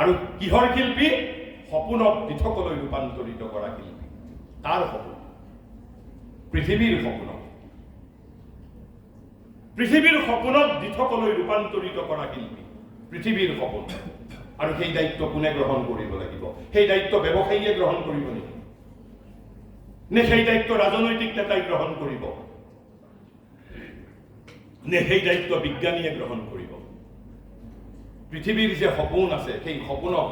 আৰু কিহৰ শিল্পী? সপোনক দিঠকলৈ ৰূপান্তৰিত কৰা শিল্পী। কাৰ সপোন? পৃথিৱীৰ সপোনক, পৃথিৱীৰ সপোনক দিঠকলৈ ৰূপান্তৰিত কৰা শিল্পী, পৃথিৱীৰ সপোন। আৰু সেই দায়িত্ব কোনে গ্ৰহণ কৰিব লাগিব? সেই দায়িত্ব ব্যৱসায়ীয়ে গ্ৰহণ কৰিব নেকি? নে সেই দায়িত্ব ৰাজনৈতিক নেতাই গ্ৰহণ কৰিব? নে সেই দায়িত্ব বিজ্ঞানীয়ে গ্ৰহণ কৰিব? পৃথিৱীৰ যে সপোন আছে সেই সপোনক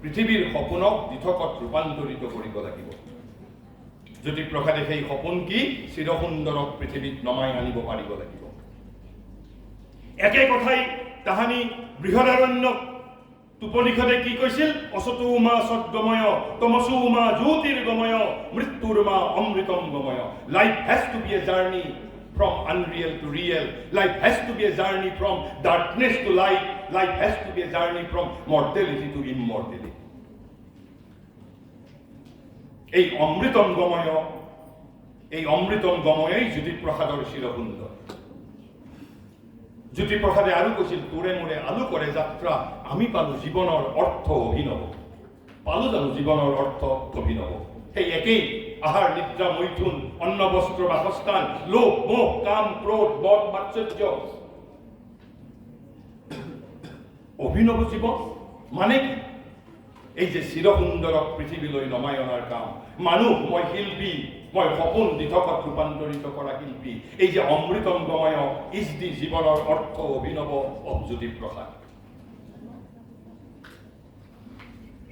পৃথিৱীৰ সপোনক দিঠকত ৰূপান্তৰিত কৰিব লাগিব। জ্যোতিপ্ৰসাদে সেই সপোন কি? চিৰসুন্দৰক পৃথিৱীত নমাই আনিব পাৰিব লাগিব। একে কথাই তাহানি বৃহদাৰণ্যক উপনিষদে কি কৈছিল? অসতো মা সদ্গময় তমসো মা জ্যোতির্গময় মৃত্যুর মা অমৃতম গময়। Life has to be a journey from unreal to real. Life has to be a journey from darkness to light. Life has to be a journey from mortality to immortality. এই অমৃতম গময়ই জ্যোতিপ্ৰসাদৰ শিৰকুণ্ড। জ্যোতিপ্ৰসাদে আৰু কৈছিল, তোৰে মোৰে আলু কৰে যাত্ৰা, আমি পালো জীৱনৰ অৰ্থ অভিনৱ। পালো জানো জীৱনৰ অৰ্থ অভিনৱ? সেই একেই আহাৰ নিদ্ৰা মৈথুন অন্ন বস্ত্ৰ বাসস্থান লোভ মোহ কাম ক্ৰোধ বদ মাৎসৰ্য অভিনৱ জীৱন মানে কি? এই যে চিৰসুন্দৰক পৃথিৱীলৈ নমাই অনাৰ কাম, মানুহ মই শিল্পী, মই সপোন দিঠকত ৰূপান্তৰিত কৰা শিল্পী, এই যে অমৃতম গময় ইজ দি জীৱনৰ অৰ্থ অভিনৱ অফ জ্যোতিপ্ৰসাদ।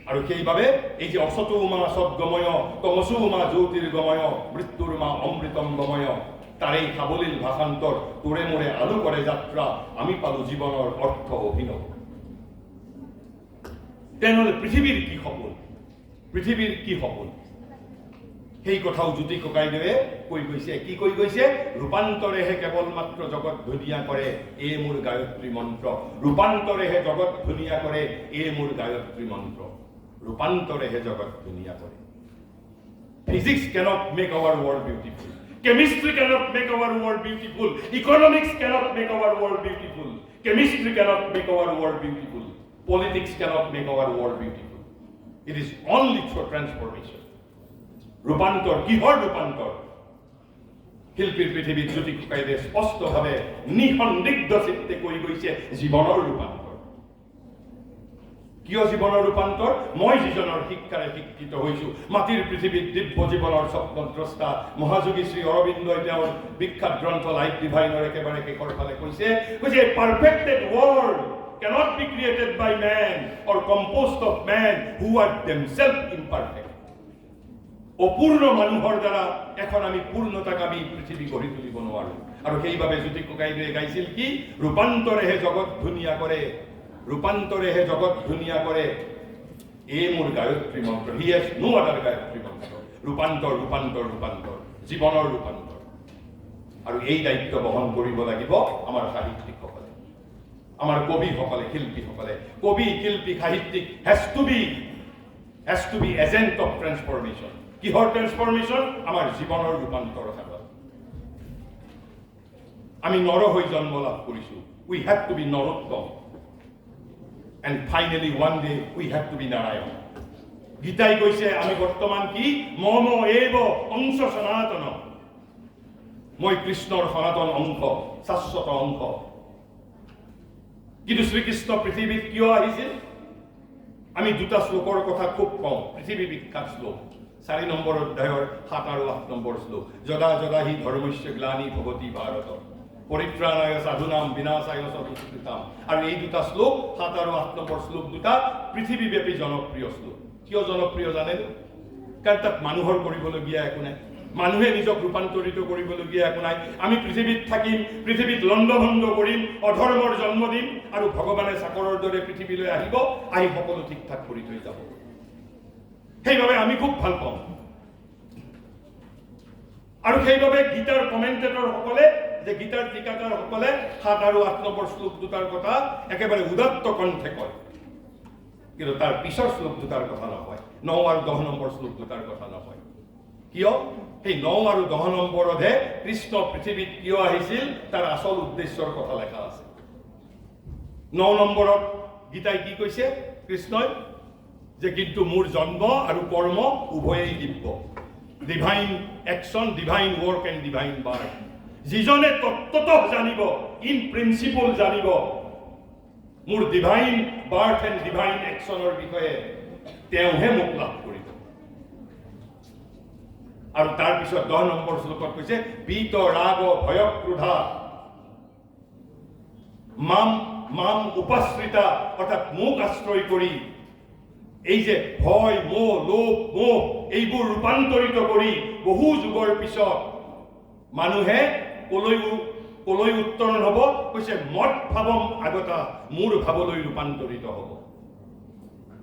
আৰু সেইবাবে এই যে অসতো মা সদ্গময় তমসো মা জ্যোতিৰ্গময় মৃত্যুৰ মা অমৃতম গময়, তাৰ এই সাবলীল ভাষান্তৰ, তোৰে মোৰে আলু কৰে যাত্ৰা, আমি পালো জীৱনৰ অৰ্থ অভিনৱ। তেনেহ'লে পৃথিৱীৰ কি সপোন? পৃথিৱীৰ কি সপোন? সেই কথাও জ্যোতি ককাইদেৱে কৈ গৈছে। কি কৈ গৈছে? ৰূপান্তৰেহে কেৱল মাত্ৰ জগত ধুনীয়া কৰে, এই মোৰ গায়ত্ৰী মন্ত্ৰ। ৰূপান্তৰেহে জগত ধুনীয়া কৰে, এই মোৰ গায়ত্ৰী মন্ত্ৰ। ৰূপান্তৰেহে জগত ধুনীয়া কৰে। Physics cannot make our world beautiful. Chemistry cannot make our world beautiful. Economics cannot make our world beautiful. Chemistry cannot make our world beautiful. Politics cannot make our world beautiful. It is only through transformation. ৰূপান্তৰ, কিহৰ ৰূপান্তৰ? শিল্পীৰ পৃথিৱীত জ্যোতি ককাইদেৱে স্পষ্টভাৱে নিসন্দিগ্ধ চিত্তে কৈ গৈছে, জীৱনৰ ৰূপান্তৰ। কিয় জীৱনৰ ৰূপান্তৰ? মই যিজনৰ শিক্ষাৰে শিক্ষিত হৈছো, মাটিৰ পৃথিৱীত দিব্য জীৱনৰ স্বপ্নদ্ৰষ্টা মহাযোগী শ্ৰী অৰবিন্দই তেওঁৰ বিখ্যাত গ্ৰন্থ লাইফ ডিভাইনৰ একেবাৰে শেষৰ ফালে কৈছে, পাৰফেক্টেড world cannot be created by man or composed of man who are themselves imperfect. অপূৰ্ণ মানুহৰ দ্বাৰা এখন আমি পূৰ্ণতাকামী পৃথিৱী গঢ়ি তুলিব নোৱাৰো। আৰু সেইবাবে জ্যোতি ককাইদেৱে গাইছিল কি? ৰূপান্তৰেহে জগত ধুনীয়া কৰে, ৰূপান্তৰেহে জগত ধুনীয়া কৰে, এই মোৰ গায়ত্ৰী মন্ত্ৰ। হি হেজ নো আদাৰ গায়ত্ৰী মন্ত্ৰ। ৰূপান্তৰ ৰূপান্তৰ ৰূপান্তৰ, জীৱনৰ ৰূপান্তৰ। আৰু এই দায়িত্ব বহন কৰিব লাগিব আমাৰ সাহিত্যিকসকলে, আমাৰ কবিসকলে, শিল্পীসকলে। কবি শিল্পী সাহিত্যিক has to be agent of transformation. কিহৰ ট্ৰেন্সফৰ্মেশ্যন? আমাৰ জীৱনৰ ৰূপান্তৰ হাতত। আমি নৰ হৈ জন্ম লাভ কৰিছো, উই হেভ টু বি নৰোত্তম, and finally one day we have to be Narayan. গীতাই কৈছে আমি বৰ্তমান কি? মম এব অংশ সনাতন, মই কৃষ্ণৰ সনাতন অংশ, শাশ্বত অংশ। কিন্তু শ্ৰীকৃষ্ণ পৃথিৱীত কিয় আহিছিল? আমি দুটা শ্লোকৰ কথা খুব কওঁ, পৃথিৱী বিখ্যাত শ্লোক, 4 নম্বৰ অধ্যায়ৰ 7 আৰু 8 নম্বৰ শ্লোক। যদা যদা হি ধৰ্মস্য গ্লানি ভৱতি ভাৰত পৰিত্ৰাণায় সাধুনাম বিনাশায় চ দুষ্কৃতাম। আৰু এই দুটা শ্লোক 7 আৰু 8 নম্বৰ শ্লোক দুটা পৃথিৱীব্যাপী জনপ্ৰিয় শ্লোক। কিয় জনপ্ৰিয় জানে? কাৰণ তাত মানুহৰ কৰিবলগীয়া একো নাই, মানুহে নিজক ৰূপান্তৰিত কৰিবলগীয়া একো নাই। আমি পৃথিৱীত থাকিম, পৃথিৱীত লণ্ডভণ্ড কৰিম, অধৰ্মৰ জন্ম দিম, আৰু ভগৱানে চাকৰৰ দৰে পৃথিৱীলৈ আহিব, আহি সকলো ঠিক ঠাক কৰি থৈ যাব। সেইবাবে আমি খুব ভাল পাওঁ। আৰু সেইবাবে গীতাৰ কমেণ্টেটৰসকলে, যে গীতাৰ টিকাকাৰসকলে 7 আৰু 8 নম্বৰ শ্লোক দুটাৰ কথা একেবাৰে উদাত্ত কণ্ঠে কয়, কিন্তু তাৰ পিছৰ শ্লোক দুটাৰ কথা নকয়, 9 আৰু 10 নম্বৰ শ্লোক দুটাৰ কথা নকয়। কিয়? সেই 9 আৰু 10 নম্বৰতহে কৃষ্ণ পৃথিৱীত কিয় আহিছিল তাৰ আচল উদ্দেশ্যৰ কথা লেখা আছে। 9 নম্বৰত গীতাই কি কৈছে? কৃষ্ণই যে কিন্তু মোৰ জন্ম আৰু কৰ্ম উভয়েই দিব্য, divine action, divine work and divine birth. যিজনে তত্ত্বতঃ জানিব, ইন প্ৰিন্সিপল জানিব মোৰ ডিভাইন বাৰ্থ এণ্ড ডিভাইন একশ্যনৰ বিষয়ে, তেওঁহে মোক লাভ কৰিব। আৰু তাৰপিছত 10 নম্বৰ শ্লোকত কৈছে পীত ৰাগ ভয় ক্ৰোধা মাম উপাশ্ৰিতা, অৰ্থাৎ মোক আশ্ৰয় কৰি এই যে ভয় মোহ লোভ মোহ এইবোৰ ৰূপান্তৰিত কৰি বহু যুগৰ পিছত মানুহে কলৈ উত্তৰণ হ'ব? কৈছে মত ভাৱম আগতা, মোৰ ভাৱলৈ ৰূপান্তৰিত হ'ব।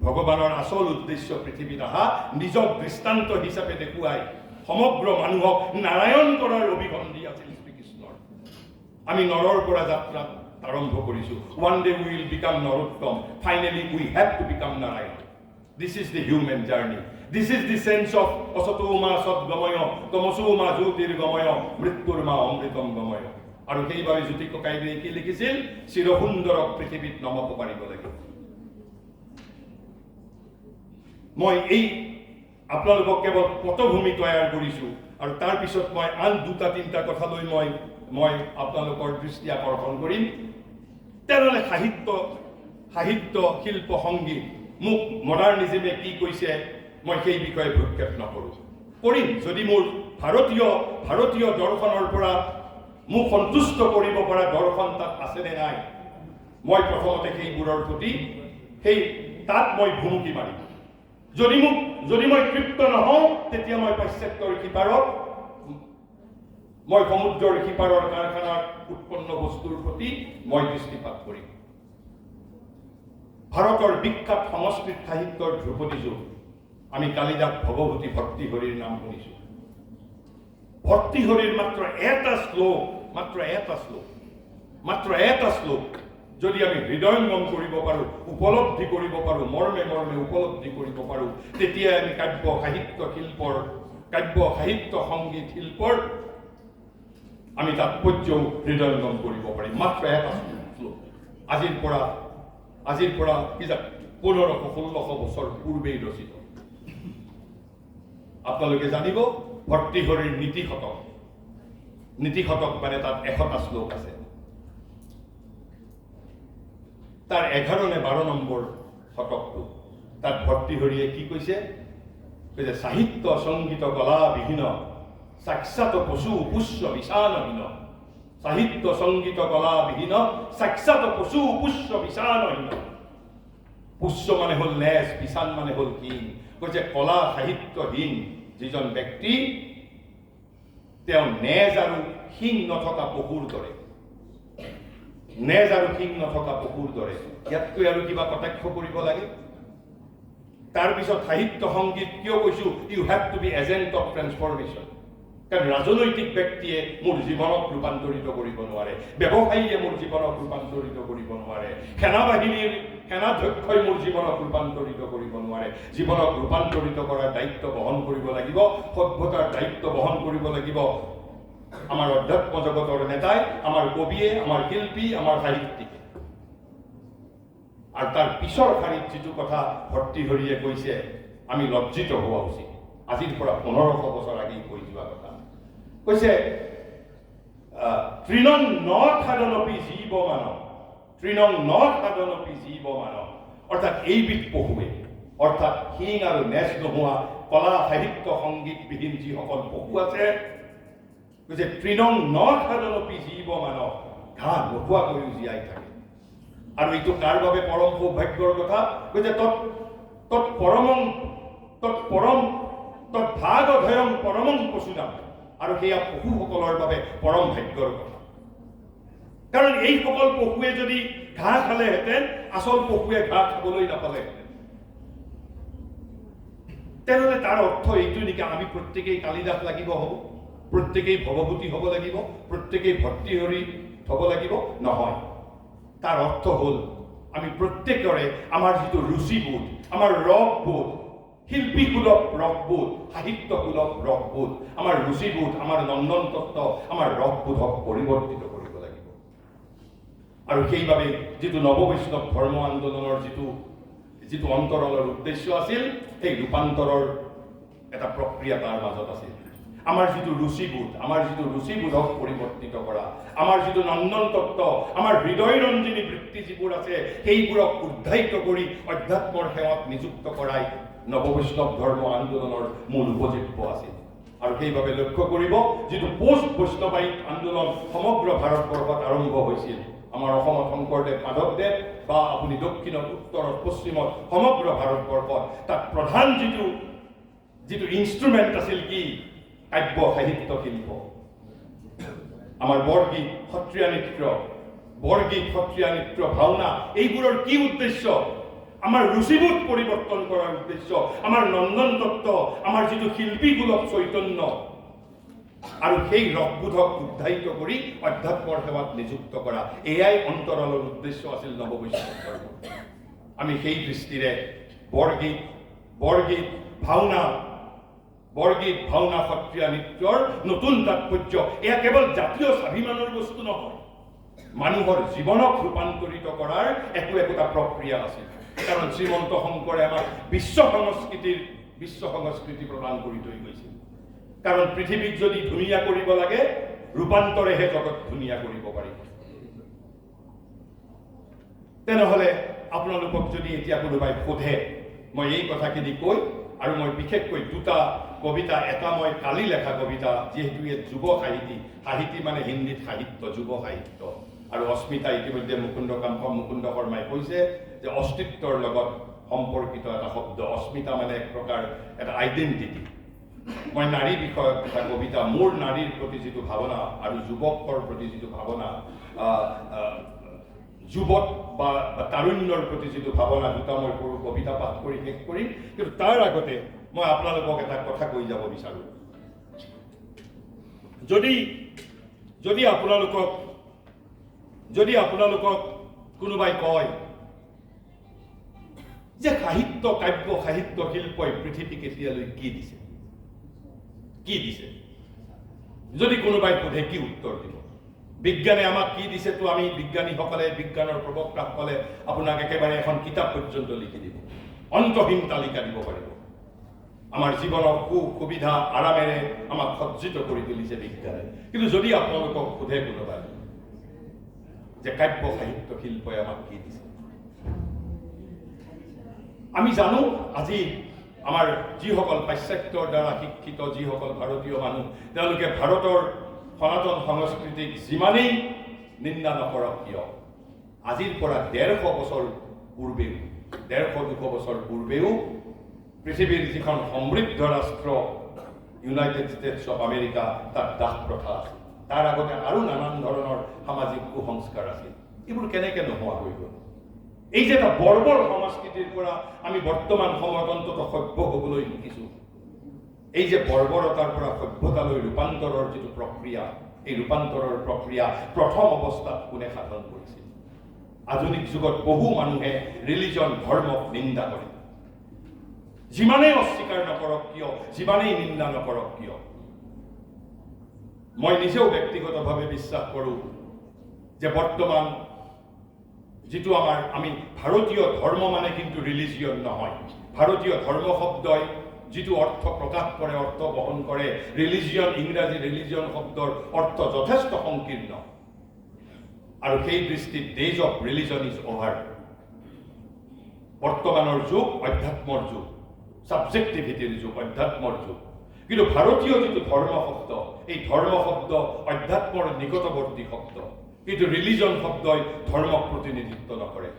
ভগৱানৰ আচল উদ্দেশ্য পৃথিৱীত অহা নিজক দৃষ্টান্ত হিচাপে দেখুৱাই সমগ্ৰ মানুহক নাৰায়ণ কৰাৰ অভিসন্ধি আছিল শ্ৰীকৃষ্ণৰ। আমি নৰৰ পৰা যাত্ৰা আৰম্ভ কৰিছোঁ। One day we will become Narottam. Finally we have to become Narayan. This is the human journey. This is the sense of asatoma sadgamaya, tamasoma jyotirgamaya, mrityurma amritam gamaya. আৰু সেইবাবে জ্যোতি ককাইদেৱে কি লিখিছিল? চিৰসুন্দৰক পৃথিৱীত নমাব পাৰিব লাগিব। মই এই আপোনালোকক কেৱল পটভূমি তৈয়াৰ কৰিছোঁ আৰু তাৰ পিছত মই আন দুটা তিনিটা কথালৈ মই আপোনালোকৰ দৃষ্টি আকৰ্ষণ কৰিম। তেনেহ'লে সাহিত্য শিল্প সংগীত মোক মডাৰ্নিজিমে কি কৈছে মই সেই বিষয়ে ভ্ৰক্ষেপ নকৰোঁ। কৰিম যদি মোৰ ভাৰতীয় দৰ্শনৰ পৰা মোক সন্তুষ্ট কৰিব পৰা দৰ্শন তাত আছে নে নাই, মই প্ৰথমতে সেইবোৰৰ প্ৰতি তাত মই ভুমুকি মাৰিম। যদি মই তৃপ্ত নহওঁ তেতিয়া মই পাশ্চাত্যৰ সিপাৰত মই সমুদ্ৰৰ সিপাৰৰ কাৰখানাত উৎপন্ন বস্তুৰ প্ৰতি মই দৃষ্টিপাত কৰিম। ভাৰতৰ বিখ্যাত সংস্কৃত সাহিত্যৰ ধ্ৰুপদী যুগ আমি কালিদাস ভগৱতী ভৰ্তৃহৰিৰ নাম শুনিছোঁ। ভৰ্তৃহৰিৰ মাত্ৰ এটা শ্লোক যদি আমি হৃদয়ঙ্গম কৰিব পাৰোঁ, উপলব্ধি কৰিব পাৰোঁ, মৰ্মে উপলব্ধি কৰিব পাৰোঁ, তেতিয়া আমি কাব্য সাহিত্য সংগীত শিল্পৰ আমি তাৎপৰ্যও হৃদয়ঙ্গম কৰিব পাৰিম। মাত্ৰ এটা শ্লোক আজিৰ পৰা 1500-1600 বছৰ পূৰ্বেই ৰচিত। আপোনালোকে জানিব ভৰ্তৃহৰিৰ নীতি শতক মানে তাত 100টা শ্লোক আছে। তাৰ 11 নে 12 নম্বৰ শতকটো তাত ভৰ্তৃহৰিয়ে কি কৈছে? সাহিত্য সংগীত কলা বিহীন সাক্ষাৎ পশু পুষ্য বিছানহীন। সাহিত্য সংগীত কলা বিহীন সাক্ষাৎ পশু পুষ্য বিছানহীন। পুষ্য মানে হ'ল নেজ, বিছান মানে হ'ল হীন। কৈছে কলা সাহিত্যহীন যিজন ব্যক্তি তেওঁ নেজ আৰু শিং নথকা পশুৰ দৰে। ইয়াতকৈ আৰু কিবা কটাক্ষ কৰিব লাগে? তাৰপিছত সাহিত্য সংগীত কিয় কৈছো? You have to be agent of transformation. কাৰণ ৰাজনৈতিক ব্যক্তিয়ে মোৰ জীৱনক ৰূপান্তৰিত কৰিব নোৱাৰে, ব্যৱসায়ীয়ে মোৰ জীৱনক ৰূপান্তৰিত কৰিব নোৱাৰে, সেনাধ্যক্ষই মোৰ জীৱনক ৰূপান্তৰিত কৰিব নোৱাৰে। জীৱনক ৰূপান্তৰিত কৰাৰ দায়িত্ব বহন কৰিব লাগিব, সভ্যতাৰ দায়িত্ব বহন কৰিব লাগিব আমাৰ অধ্যাত্ম জগতৰ নেতাই, আমাৰ কবিয়ে, আমাৰ শিল্পী, আমাৰ সাহিত্যিকে। আৰু তাৰ পিছৰ শাৰীত যিটো কথা ভৰ্তৃহৰিয়ে কৈছে আমি লজ্জিত হোৱা উচিত। আজিৰ পৰা 1500 বছৰ আগেয়ে কৈ যোৱা কথা কৈছে তৃণং ন খাদনপি জীৱ মানৱ। অৰ্থাৎ এইবিধ পশুৱে, অৰ্থাৎ শিং আৰু নেজ নোহোৱা কলা সাহিত্য সংগীতবিহীন যিসকল পশু আছে, কৈছে তৃণং ন খাদনপি জীৱ মানৱ, ঘাঁহ নোখোৱাকৈও জীয়াই থাকে। আৰু এইটো কাৰ বাবে পৰম সৌভাগ্যৰ কথা? কৈছে তৎভাগধয়ং পৰমং পশুনাম। আৰু সেয়া পশুসকলৰ বাবে পৰম ভাগ্যৰ কথা। কাৰণ এইসকল পশুৱে যদি ঘাঁহ খালেহেঁতেন, আচল পশুৱে ঘাঁহ খাবলৈ নাপালেহেঁতেন। তেনেহ'লে তাৰ অৰ্থ এইটো নেকি আমি প্ৰত্যেকেই কালিদাস লাগিব হ'ব, প্ৰত্যেকেই ভগৱতী হ'ব লাগিব, প্ৰত্যেকেই ভৰ্তৃহৰি হ'ব লাগিব? নহয়। তাৰ অৰ্থ হ'ল আমি প্ৰত্যেকৰে আমাৰ যিটো ৰুচিবোধ, আমাৰ ৰসবোধ, শিল্পীসুলভ ৰসবোধ, সাহিত্যসুলভ ৰসবোধ, আমাৰ ৰুচিবোধ, আমাৰ নন্দন তত্ত্ব, আমাৰ ৰসবোধক পৰিৱৰ্তিত কৰিব লাগিব। আৰু সেইবাবে যিটো নৱবৈষ্ণৱ ধৰ্ম আন্দোলনৰ যিটো অন্তৰালৰ উদ্দেশ্য আছিল, সেই ৰূপান্তৰৰ এটা প্ৰক্ৰিয়া তাৰ মাজত আছিল। আমাৰ যিটো ৰুচিবোধক পৰিৱৰ্তিত কৰা, আমাৰ যিটো নন্দন তত্ত্ব, আমাৰ হৃদয়ৰঞ্জনী বৃত্তি যিবোৰ আছে, সেইবোৰক উদ্ধাৰিত কৰি অধ্যাত্মৰ সেৱাত নিযুক্ত কৰাই নৱবৈষ্ণৱ ধৰ্ম আন্দোলনৰ মূল উপজীব্য আছিল। আৰু সেইবাবে লক্ষ্য কৰিব, যিটো পোষ্ট বৈষ্ণৱায়িক আন্দোলন সমগ্ৰ ভাৰতবৰ্ষত আৰম্ভ হৈছিল, আমাৰ অসমত শংকৰদেৱ, মাধৱদেৱ বা আপুনি দক্ষিণত, উত্তৰত, পশ্চিমত সমগ্ৰ ভাৰতবৰ্ষত তাত প্ৰধান যিটো ইনষ্ট্ৰুমেণ্ট আছিল কি? কাব্য সাহিত্য শিল্প। আমাৰ বৰগীত, সত্ৰীয়া নৃত্য, ভাওনা, এইবোৰৰ কি উদ্দেশ্য? আমাৰ ৰুচিবোধ পৰিৱৰ্তন কৰাৰ উদ্দেশ্য, আমাৰ নন্দন তত্ত্ব, আমাৰ যিটো শিল্পীসুলভ চৈতন্য আৰু সেই ৰসবোধক উদ্ধাৰিত কৰি অধ্যাত্মৰ সেৱাত নিযুক্ত কৰা, এয়াই অন্তৰালৰ উদ্দেশ্য আছিল নৱবৈষ্ণৱ ধৰ্ম। আমি সেই দৃষ্টিৰে বৰগীত, ভাওনা, সত্ৰীয়া নৃত্যৰ নতুন তাৎপৰ্য, এয়া কেৱল জাতীয় স্বাভিমানৰ বস্তু নহয়, মানুহৰ জীৱনক ৰূপান্তৰিত কৰাৰ একোটা প্ৰক্ৰিয়া আছিল। কাৰণ শ্ৰীমন্ত শংকৰে আমাক বিশ্ব সংস্কৃতি প্ৰদান কৰি থৈ গৈছিল। কাৰণ পৃথিৱীক যদি ধুনীয়া কৰিব লাগে, ৰূপান্তৰেহে জগত ধুনীয়া কৰিব পাৰি। তেনেহ'লে আপোনালোকক যদি এতিয়া কোনোবাই সোধে, মই এই কথাখিনি কৈ, আৰু মই বিশেষকৈ দুটা কবিতা, এটা মই কালি লেখা কবিতা, যিহেতু ইয়াত যুৱ সাহিতী মানে হিন্দীত সাহিত্য, যুৱ সাহিত্য, আৰু অস্মিতা ইতিমধ্যে মুকুন্দ শৰ্মাই কৈছে যে অস্তিত্বৰ লগত সম্পৰ্কিত এটা শব্দ, অস্মিতা মানে এক প্ৰকাৰ এটা আইডেণ্টিটি। মই নাৰী বিষয়ক এটা কবিতা, মোৰ নাৰীৰ প্ৰতি যিটো ভাৱনা আৰু যুৱকৰ প্ৰতি যিটো ভাৱনা, যুৱক বা তাৰুণ্যৰ প্ৰতি যিটো ভাৱনা, দুটা মই সৰু কবিতা পাঠ কৰি শেষ কৰিম। কিন্তু তাৰ আগতে মই আপোনালোকক এটা কথা কৈ যাব বিচাৰোঁ। যদি আপোনালোকক কোনোবাই কয় যে সাহিত্য, কাব্য সাহিত্য, শিল্পই পৃথিৱীক এতিয়ালৈ কি দিছে, যদি কোনোবাই সোধে কি উত্তৰ দিব? বিজ্ঞানে আমাক কি দিছেতো আমি বিজ্ঞানীসকলে, বিজ্ঞানৰ প্ৰবক্তাসকলে আপোনাক একেবাৰে এখন কিতাপ পৰ্যন্ত লিখি দিব, অন্তহীন তালিকা দিব পাৰিব। আমাৰ জীৱনৰ সুবিধা আৰামেৰে আমাক সজ্জিত কৰি তুলিছে বিজ্ঞানে। কিন্তু যদি আপোনালোকক সোধে কোনোবাই যে কাব্য সাহিত্য শিল্পই আমাক কি দিছে, আমি জানো আজি আমাৰ যিসকল পাশ্চাত্যৰ দ্বাৰা শিক্ষিত যিসকল ভাৰতীয় মানুহ, তেওঁলোকে ভাৰতৰ সনাতন সংস্কৃতিক যিমানেই নিন্দা নকৰক কিয়, আজিৰ পৰা 150 বছৰ পূৰ্বেও, 150-200 বছৰ পূৰ্বেও পৃথিৱীৰ যিখন সমৃদ্ধ ৰাষ্ট্ৰ ইউনাইটেড ষ্টেটছ অফ আমেৰিকা, তাত দাস প্ৰথা আছিল। তাৰ আগতে আৰু নানান ধৰণৰ সামাজিক কুসংস্কাৰ আছিল। এইবোৰ কেনেকৈ নোহোৱা হৈ গ'ল? এই যে এটা বৰ্বৰ সংস্কৃতিৰ পৰা আমি বৰ্তমান সময়ত অন্তত সভ্য হ'বলৈ শিকিছোঁ, এই যে বৰ্বৰতাৰ পৰা সভ্যতালৈ ৰূপান্তৰৰ যিটো প্ৰক্ৰিয়া, এই ৰূপান্তৰৰ প্ৰক্ৰিয়া প্ৰথম অৱস্থাত কোনে সাধন কৰিছিল? আধুনিক যুগত বহু মানুহে ৰিলিজন, ধৰ্মক নিন্দা কৰে। যিমানেই অস্বীকাৰ নকৰক কিয়, যিমানেই নিন্দা নকৰক কিয়, মই নিজেও ব্যক্তিগতভাৱে বিশ্বাস কৰোঁ যে বৰ্তমান যিটো আমি ভাৰতীয় ধৰ্ম মানে কিন্তু ৰিলিজিয়ন নহয়। ভাৰতীয় ধৰ্ম শব্দই যিটো অৰ্থ প্ৰকাশ কৰে, অৰ্থ বহন কৰে, ৰিলিজিয়ন, ইংৰাজী ৰিলিজিয়ন শব্দৰ অৰ্থ যথেষ্ট সংকীৰ্ণ। আৰু সেই দৃষ্টিত days of religion is over. বৰ্তমানৰ যুগ অধ্যাত্মৰ যুগ, ছাবজেক্টিভিটিৰ যুগ, অধ্যাত্মৰ যুগ। কিন্তু ভাৰতীয় যিটো ধৰ্ম শব্দ, এই ধৰ্ম শব্দ অধ্যাত্মৰ নিকটৱৰ্তী শব্দ। কিন্তু ৰিলিজন শব্দই ধৰ্মক প্ৰতিনিধিত্ব নকৰে,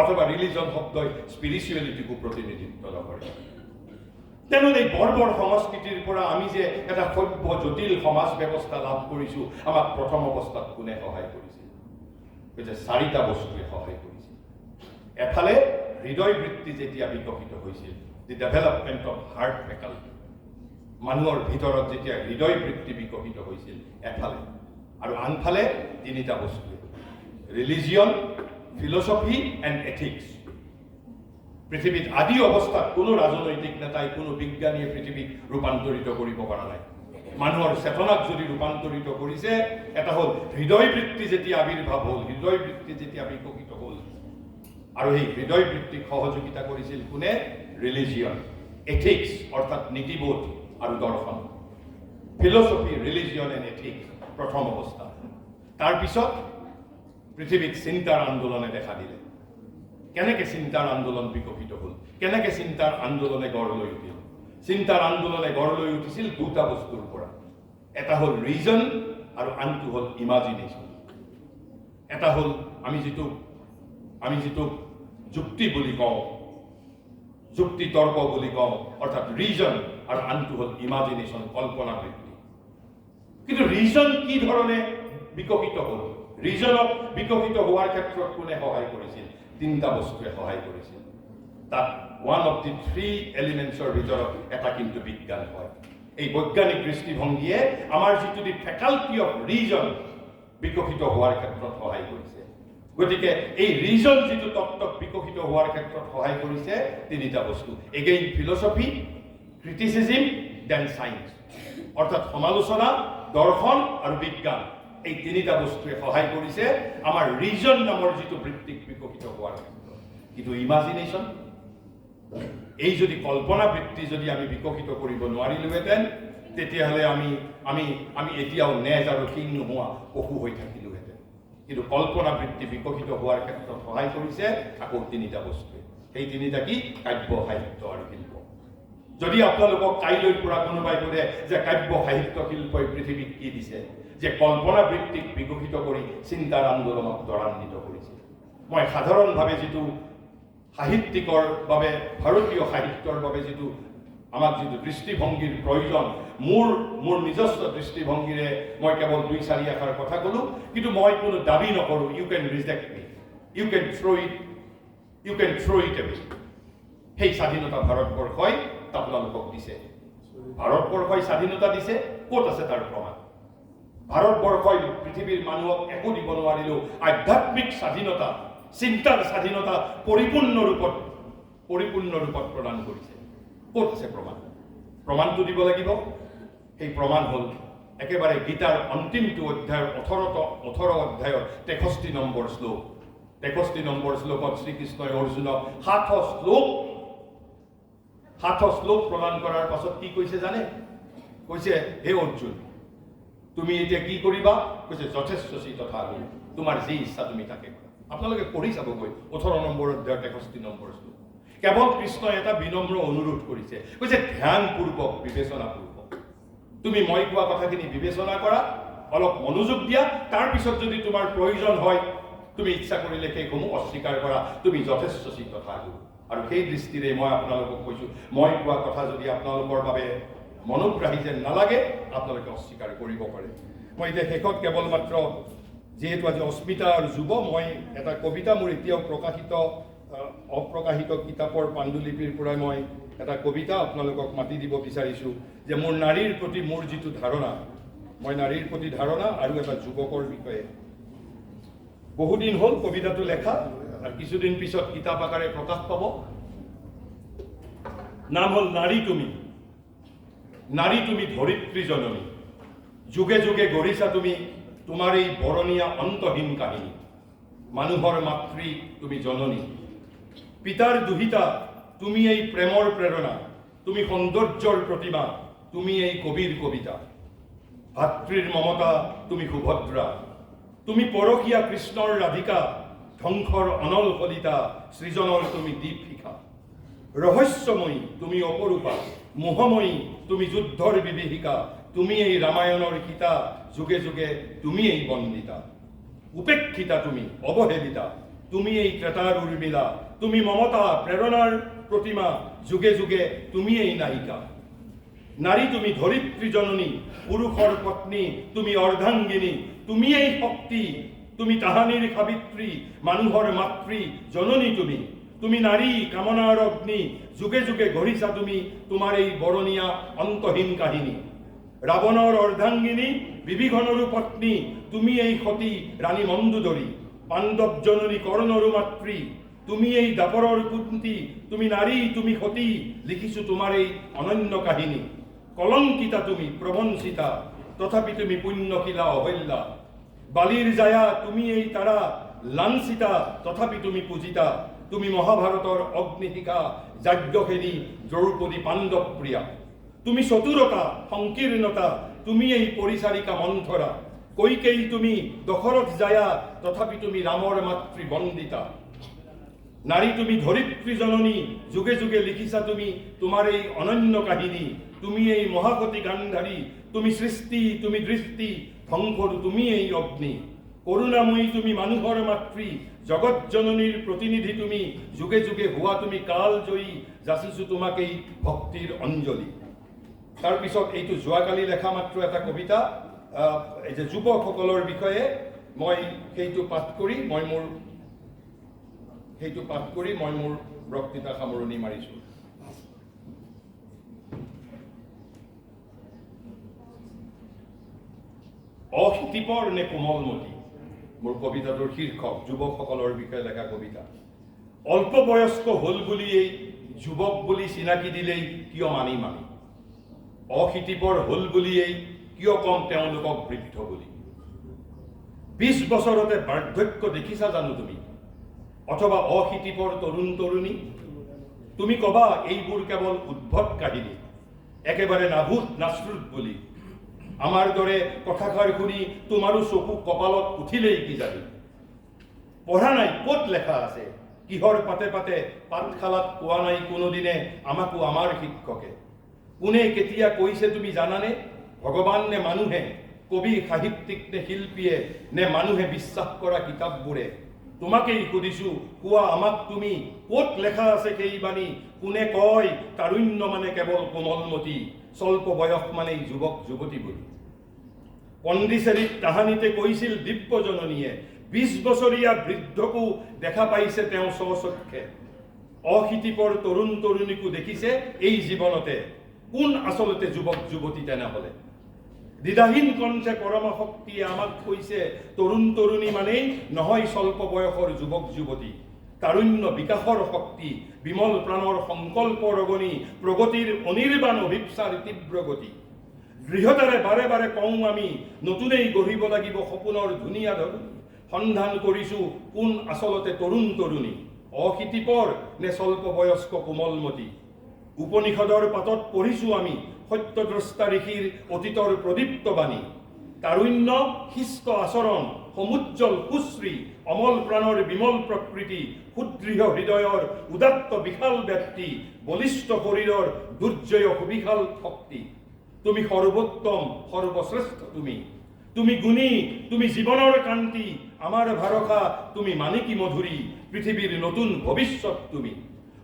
অথবা ৰিলিজন শব্দই স্পিৰিচুৱেলিটিকো প্ৰতিনিধিত্ব নকৰে। তেনেহ'লে এই বৰ্বৰ সংস্কৃতিৰ পৰা আমি যে এটা সভ্য জটিল সমাজ ব্যৱস্থা লাভ কৰিছোঁ, আমাক প্ৰথম অৱস্থাত কোনে সহায় কৰিছিল? যে 4টা বস্তুৱে সহায় কৰিছিল। এফালে হৃদয় বৃত্তি যেতিয়া বিকশিত হৈছিল, দি ডেভেলপমেণ্ট অফ হাৰ্ট ফেকাল্টি, মানুহৰ ভিতৰত যেতিয়া হৃদয় বৃত্তি বিকশিত হৈছিল এফালে, আৰু আনফালে 3টা বস্তুৱে, ৰিলিজিয়ন, ফিলচফি এণ্ড এথিক্স। পৃথিৱীত আদি অৱস্থাত কোনো ৰাজনৈতিক নেতাই, কোনো বিজ্ঞানীয়ে পৃথিৱীক ৰূপান্তৰিত কৰিব পৰা নাই। মানুহৰ চেতনাক যদি ৰূপান্তৰিত কৰিছে, এটা হ'ল হৃদয় বৃত্তি যেতিয়া আৱিৰ্ভাৱ হ'ল, হৃদয় বৃত্তি যেতিয়া বিকশিত হ'ল, আৰু সেই হৃদয় বৃত্তিক সহযোগিতা কৰিছিল কোনে? ৰিলিজিয়ন, এথিক্স অৰ্থাৎ নীতিবোধ আৰু দৰ্শন। ফিলচফি, ৰিলিজিয়ন এণ্ড এথিক্স প্ৰথম অৱস্থা। তাৰপিছত পৃথিৱীক চিন্তাৰ আন্দোলনে দেখা দিলে। কেনেকৈ চিন্তাৰ আন্দোলন বিকশিত হ'ল, কেনেকৈ চিন্তাৰ আন্দোলনে গঢ় লৈ উঠিল? চিন্তাৰ আন্দোলনে গঢ় লৈ উঠিছিল 2টা বস্তুৰ পৰা। এটা হ'ল ৰিজন আৰু আনটো হ'ল ইমাজিনেশ্যন। এটা হ'ল আমি যিটো যুক্তি বুলি কওঁ, যুক্তি তৰ্ক বুলি কওঁ, অৰ্থাৎ ৰিজন, আৰু আনটো হ'ল ইমাজিনেশ্যন, কল্পনা বৃত্তি। কিন্তু ৰিজন কি ধৰণে বিকশিত হ'ল? ৰিজনক বিকশিত হোৱাৰ ক্ষেত্ৰত কোনে সহায় কৰিছিল? তিনিটা বস্তুৱে সহায় কৰিছে। তাত ওৱান অফ দি 3 এলিমেণ্টছৰ ভিতৰত এটা কিন্তু বিজ্ঞান হয়। এই বৈজ্ঞানিক দৃষ্টিভংগীয়ে আমাৰ যিটো দি ফেকাল্টি অফ ৰিজন বিকশিত হোৱাৰ ক্ষেত্ৰত সহায় কৰিছে। গতিকে এই ৰিজন যিটো তত্ত্বক বিকশিত হোৱাৰ ক্ষেত্ৰত সহায় কৰিছে তিনিটা বস্তু, এগেইন ফিলচফি, ক্ৰিটিচিজিম, দেন চায়েন্স, অৰ্থাৎ সমালোচনা, দৰ্শন আৰু বিজ্ঞান। এই তিনিটা বস্তুৱে সহায় কৰিছে আমাৰ ৰিজন নামৰ যিটো বৃত্তিক বিকশিত হোৱাৰ ক্ষেত্ৰত। কিন্তু ইমাজিনেশ্যন, এই যদি কল্পনা বৃত্তি যদি আমি বিকশিত কৰিব নোৱাৰিলোহেঁতেন, তেতিয়াহ'লে আমি এতিয়াও নেজ আৰু শিং নোহোৱা পশু হৈ থাকিলোহেঁতেন। কিন্তু কল্পনা বৃত্তি বিকশিত হোৱাৰ ক্ষেত্ৰত সহায় কৰিছে আকৌ তিনিটা বস্তুৱে। সেই তিনিটা কি? কাব্য, সাহিত্য আৰু শিল্প। যদি আপোনালোকক কাইলৈৰ পৰা কোনোবাই সোধে যে কাব্য, সাহিত্য, শিল্পই পৃথিৱীক কি দিছে, যে কল্পনা বৃত্তিক বিকশিত কৰি চিন্তাৰ আন্দোলনক ত্বৰান্বিত কৰিছে, মই সাধাৰণভাৱে যিটো সাহিত্যিকৰ বাবে, ভাৰতীয় সাহিত্যৰ বাবে যিটো আমাক যিটো দৃষ্টিভংগীৰ প্ৰয়োজন, মোৰ নিজস্ব দৃষ্টিভংগীৰে মই কেৱল 2-4 আষাৰ কথা ক'লো। কিন্তু মই কোনো দাবী নকৰোঁ you can reject me, you can throw' it away. সেই স্বাধীনতা ভাৰতবৰ্ষই আপোনালোকক দিছে। ভাৰতবৰ্ষই স্বাধীনতা দিছে, ক'ত আছে তাৰ প্ৰমাণ? ভাৰতবৰ্ষই পৃথিৱীৰ মানুহক একো দিব নোৱাৰিলেও আধ্যাত্মিক স্বাধীনতা, চিন্তাৰ স্বাধীনতা পৰিপূৰ্ণ ৰূপত প্ৰদান কৰিছে। ক'ত আছে প্ৰমাণ? প্ৰমাণটো দিব লাগিব। সেই প্ৰমাণ হ'ল একেবাৰে গীতাৰ অন্তিমটো অধ্যায়ৰ 18 অধ্যায়ৰ 63 নম্বৰ শ্লোক। 63 নম্বৰ শ্লোকত শ্ৰীকৃষ্ণই অৰ্জুনক 7 শ্লোক প্ৰদান কৰাৰ পাছত কি কৈছে জানে? কৈছে, হে অৰ্জুন, তুমি এতিয়া কি কৰিবা? কৈছে, যথেষ্ট তথা তোমাৰ যি ইচ্ছা তুমি তাকে কৰা। আপোনালোকে পঢ়ি চাবগৈ 18 নম্বৰ অধ্যায়ৰ 63 নম্বৰ শ্লোক। কেৱল কৃষ্ণই এটা বিনম্ৰ অনুৰোধ কৰিছে, কৈছে ধ্যানপূৰ্বক, বিবেচনাপূৰ্বক তুমি মই কোৱা কথাখিনি বিবেচনা কৰা, অলপ মনোযোগ দিয়া, তাৰপিছত যদি তোমাৰ প্ৰয়োজন হয় তুমি ইচ্ছা কৰিলে সেইসমূহ অস্বীকাৰ কৰা, তুমি যথেষ্ট তথা আৰু সেই দৃষ্টিৰে মই আপোনালোকক কৈছোঁ, মই কোৱা কথা যদি আপোনালোকৰ বাবে মনোগ্ৰাহী যেন নালাগে, আপোনালোকে অস্বীকাৰ কৰিব পাৰে। মই এতিয়া শেষত কেৱল মাত্ৰ, যিহেতু আজি অস্মিতা আৰু যুৱ, মই এটা কবিতা, মোৰ এতিয়াও অপ্ৰকাশিত কিতাপৰ পাণ্ডুলিপিৰ পৰাই মই এটা কবিতা আপোনালোকক মাতি দিব বিচাৰিছোঁ, যে মোৰ নাৰীৰ প্ৰতি মোৰ যিটো ধাৰণা, মই নাৰীৰ প্ৰতি ধাৰণা আৰু এটা যুৱকৰ বিষয়ে। বহুদিন হ'ল কবিতাটো লেখা, আৰু কিছুদিন পিছত কিতাপ আকাৰে প্ৰকাশ পাব। নাম হ'ল নাৰী তুমি। নাৰী তুমি ধৰিত্ৰী জননী, যুগে যুগে গঢ়িছা তুমি তোমাৰ এই বৰণীয়া অন্তহীন কাহিনী। মানুহৰ মাতৃ তুমি জননী, পিতাৰ দুহিতা তুমি এই প্ৰেমৰ প্ৰেৰণা, তুমি সৌন্দৰ্যৰ প্ৰতিমা, তুমি এই কবিৰ কবিতা। ভাতৃৰ মমতা তুমি সুভদ্ৰা, তুমি পৰকীয়া কৃষ্ণৰ ৰাধিকা, ধ্বংসৰ অনল কলিতা, সৃজনৰ তুমি দীপ শিখা। ৰহস্যময়ী তুমি অপৰূপা, মোহময়ী তুমি যুদ্ধৰ বিভীষিকা, তুমি এই ৰামায়ণৰ সীতা, যুগে যুগে তুমি এই বন্দিতা। উপেক্ষিতা তুমি অৱহেলিতা, তুমি এই ত্ৰেতাৰ উৰ্মিলা, তুমি মমতা প্ৰেৰণাৰ প্ৰতিমা, যুগে যুগে তুমি এই নায়িকা। নাৰী তুমি ধৰিত্ৰী জননী, পুৰুষৰ পত্নী তুমি অৰ্ধাংগিনী, তুমি এই শক্তি, তুমি তাহানিৰ সাবিত্ৰী, মানুহৰ মাতৃ জননী তুমি। তুমি নাৰী কামনাৰ অগ্নি, যুগে যুগে গঢ়িছা তুমি তোমাৰ এই বৰণীয়া অন্তহীন কাহিনী। ৰাৱণৰ অৰ্ধাংগিনী, বিভীষণৰো পত্নী, তুমি এই সতী ৰাণী মণ্ডোদৰী। পাণ্ডৱ জননী কৰ্ণৰো মাতৃ, তুমি এই দাপৰৰ কুন্তী, তুমি নাৰী তুমি সতী, লিখিছো তোমাৰ এই অনন্য কাহিনী। কলংকিতা তুমি প্ৰবঞ্চিতা, তথাপি তুমি পুণ্যশীলা অহল্যা। বালিৰ জায়া তুমি এই তাৰা, লাঞ্ছিতা তথাপি তুমি পূজিতা। তুমি মহাভাৰতৰ অগ্নিশিখা, যাজ্ঞসেনী দ্ৰৌপদী পাণ্ডৱ প্ৰিয়া। তুমি চতুৰতা সংকীৰ্ণতা, তুমি এই পৰিচাৰিকা মন্থৰা। কৈকেয়ী তুমি দশৰথ জায়া, তথাপি তুমি ৰামৰ মাতৃ বন্দিতা। নাৰী তুমি ধৰিত্ৰী জননী, যুগে যুগে লিখিছা তুমি তোমাৰ এই অনন্য কাহিনী। তুমি এই মহাসতী গান্ধাৰী, তুমি সৃষ্টি তুমি দৃষ্টি, ধ্বংসৰ তুমি এই অগ্নি। কৰুণাময়ী তুমি মানুহৰ মাতৃ, জগত জননীৰ প্ৰতিনিধি তুমি, যুগে যুগে হোৱা তুমি কালজয়ী, যাচিছো তোমাক এই ভক্তিৰ অঞ্জলি। তাৰপিছত এইটো যোৱাকালি লেখা মাত্ৰ এটা কবিতা, এই যে যুৱকসকলৰ বিষয়ে মই সেইটো পাঠ কৰি মই মোৰ সেইটো পাঠ কৰি মই মোৰ বক্তৃতা সামৰণি মাৰিছোঁ। অশীতিপৰ নে কোমলমতি, মোৰ কবিতাটোৰ শীৰ্ষক, যুৱকসকলৰ বিষয়ে লেখা কবিতা। অল্প বয়স্ক হ'ল বুলিয়েই যুৱক বুলি চিনাকি দিলেই কিয় মানি? অশীতিপৰ হ'ল বুলিয়েই কিয় কম তেওঁলোকক বৃদ্ধ বুলি? 20 বছৰতে বাৰ্ধক্য দেখিছা জানো তুমি? অথবা অশীতিপৰ তৰুণী? তুমি কবা এইবোৰ কেৱল উদ্ভট কাহিনী, একেবাৰে নাভূত নাশ্ৰুত বুলি। আমাৰ দৰে কথাষাৰ শুনি তোমাৰো চকু কপালত উঠিলেই কি জানি? পঢ়া নাই ক'ত লেখা আছে, কিহৰ পাতে পাতে পাঠশালাত কোৱা নাই কোনোদিনে আমাকো আমাৰ শিক্ষকে? কোনে কেতিয়া কৈছে তুমি জানানে? ভগৱান নে মানুহে, কবি সাহিত্যিক নে শিল্পীয়ে, নে মানুহে বিশ্বাস কৰা কিতাপবোৰে? তোমাকেই সুধিছো, কোৱা আমাক তুমি, ক'ত লেখা আছে কেইবাণী? কোনে কয় তাৰুণ্য মানে কেৱল কোমলমতি, স্বল্প বয়স মানেই যুৱক যুৱতী বুলি? পণ্ডিচেৰীত তাহানিতে কৈছিল দিব্যজননীয়ে, 20 বছৰীয়া বৃদ্ধকো দেখা পাইছে তেওঁ স্বচক্ষে। অশীতিপৰ তৰুণীকো দেখিছে এই জীৱনতে। কোন আচলতে যুৱক যুৱতী তেনেহলে? দ্বিধাহীন কণ্ঠে পৰমা শক্তিয়ে আমাক কৈছে তৰুণী মানেই নহয় স্বল্প বয়সৰ যুৱক যুৱতী। তাৰুণ্য বিকাশৰ শক্তি, বিমল প্ৰাণৰ সংকল্প ৰগণী, প্ৰগতিৰ অনিৰ্বাণ অভিপ্সাৰ তীব্ৰ গতি। দৃঢ়তাৰে বাৰে বাৰে কওঁ আমি, নতুনেই গঢ়িব লাগিব সপোনৰ ধুনীয়া ধৰণী। সন্ধান কৰিছো কোন আচলতে তৰুণী, অশীতিপৰ নে স্বল্প বয়স্ক কোমলমতি? উপনিষদৰ পাতত পঢ়িছো আমি সত্যদ্ৰষ্টা ঋষিৰ অতীতৰ প্ৰদীপ্ত বাণী। তাৰুণ্য শিষ্ট আচৰণ, সমুজ্জ্বল সুশ্ৰী, অমল প্ৰাণৰ বিমল প্ৰকৃতি, সুদৃঢ় হৃদয়ৰ উদাত্ত বিশাল ব্যক্তি, বলিষ্ঠ শৰীৰৰ দুৰ্জয় সুবিশাল শক্তি। তুমি সৰ্বোত্তম, সৰ্বশ্ৰেষ্ঠ তুমি গুণী, তুমি জীৱনৰ কান্তি, আমাৰ ভাৰসা তুমি মানিকী মধুৰী, পৃথিৱীৰ নতুন ভৱিষ্যত তুমি।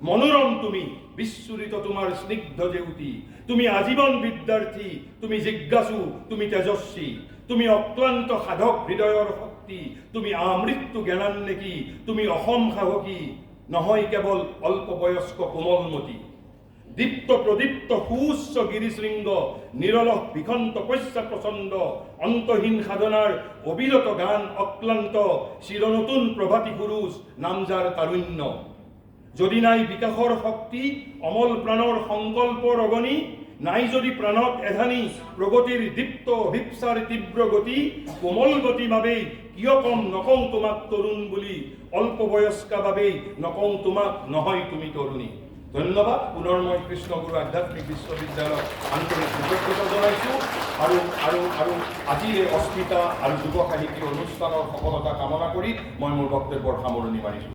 মনোৰম তুমি, বিস্ফুৰিত তোমাৰ স্নিগ্ধ জেউতি, তুমি আজীৱন বিদ্যাৰ্থী, তুমি জিজ্ঞাসু, তুমি তেজস্বী, তুমি অক্লান্ত সাধক হৃদয়ৰ শক্তি, তুমি আমৃত্যু জ্ঞানান্বেষী, তুমি অসম সাহসী, নহয় কেৱল অল্প বয়স্ক কোমলমতি। দীপ্ত প্ৰদীপ্ত সুউচ্চ গিৰিশৃংগ, নিৰলস ভীষণ তপস্যা প্ৰচণ্ড, অন্তহীন সাধনাৰ অবিৰত গান অক্লান্ত, চিৰনতুন প্ৰভাতী পুৰুষ, নামজাৰ তাৰুণ্য। যদি নাই বিকাশৰ শক্তি, অমল প্ৰাণৰ সংকল্প ৰগণী, নাই যদি প্ৰাণত এধানি প্ৰগতিৰ দীপ্ত অভিপ্সাৰ তীব্ৰ গতি, কোমলগতি বাবেই কিয় কম নকওঁ তোমাক তৰুণ বুলি, অল্প বয়স্কা বাবেই নকওঁ তোমাক নহয় তুমি তৰুণী। ধন্যবাদ। পুনৰ মই কৃষ্ণগুৰু আধ্যাত্মিক বিশ্ববিদ্যালয়ক আন্তৰিক কৃতজ্ঞতা জনাইছোঁ আৰু আজিৰ এই অস্মিতা আৰু যুৱ সাহিত্য অনুষ্ঠানৰ সফলতা কামনা কৰি মই মোৰ বক্তব্যৰ সামৰণি মাৰিছোঁ।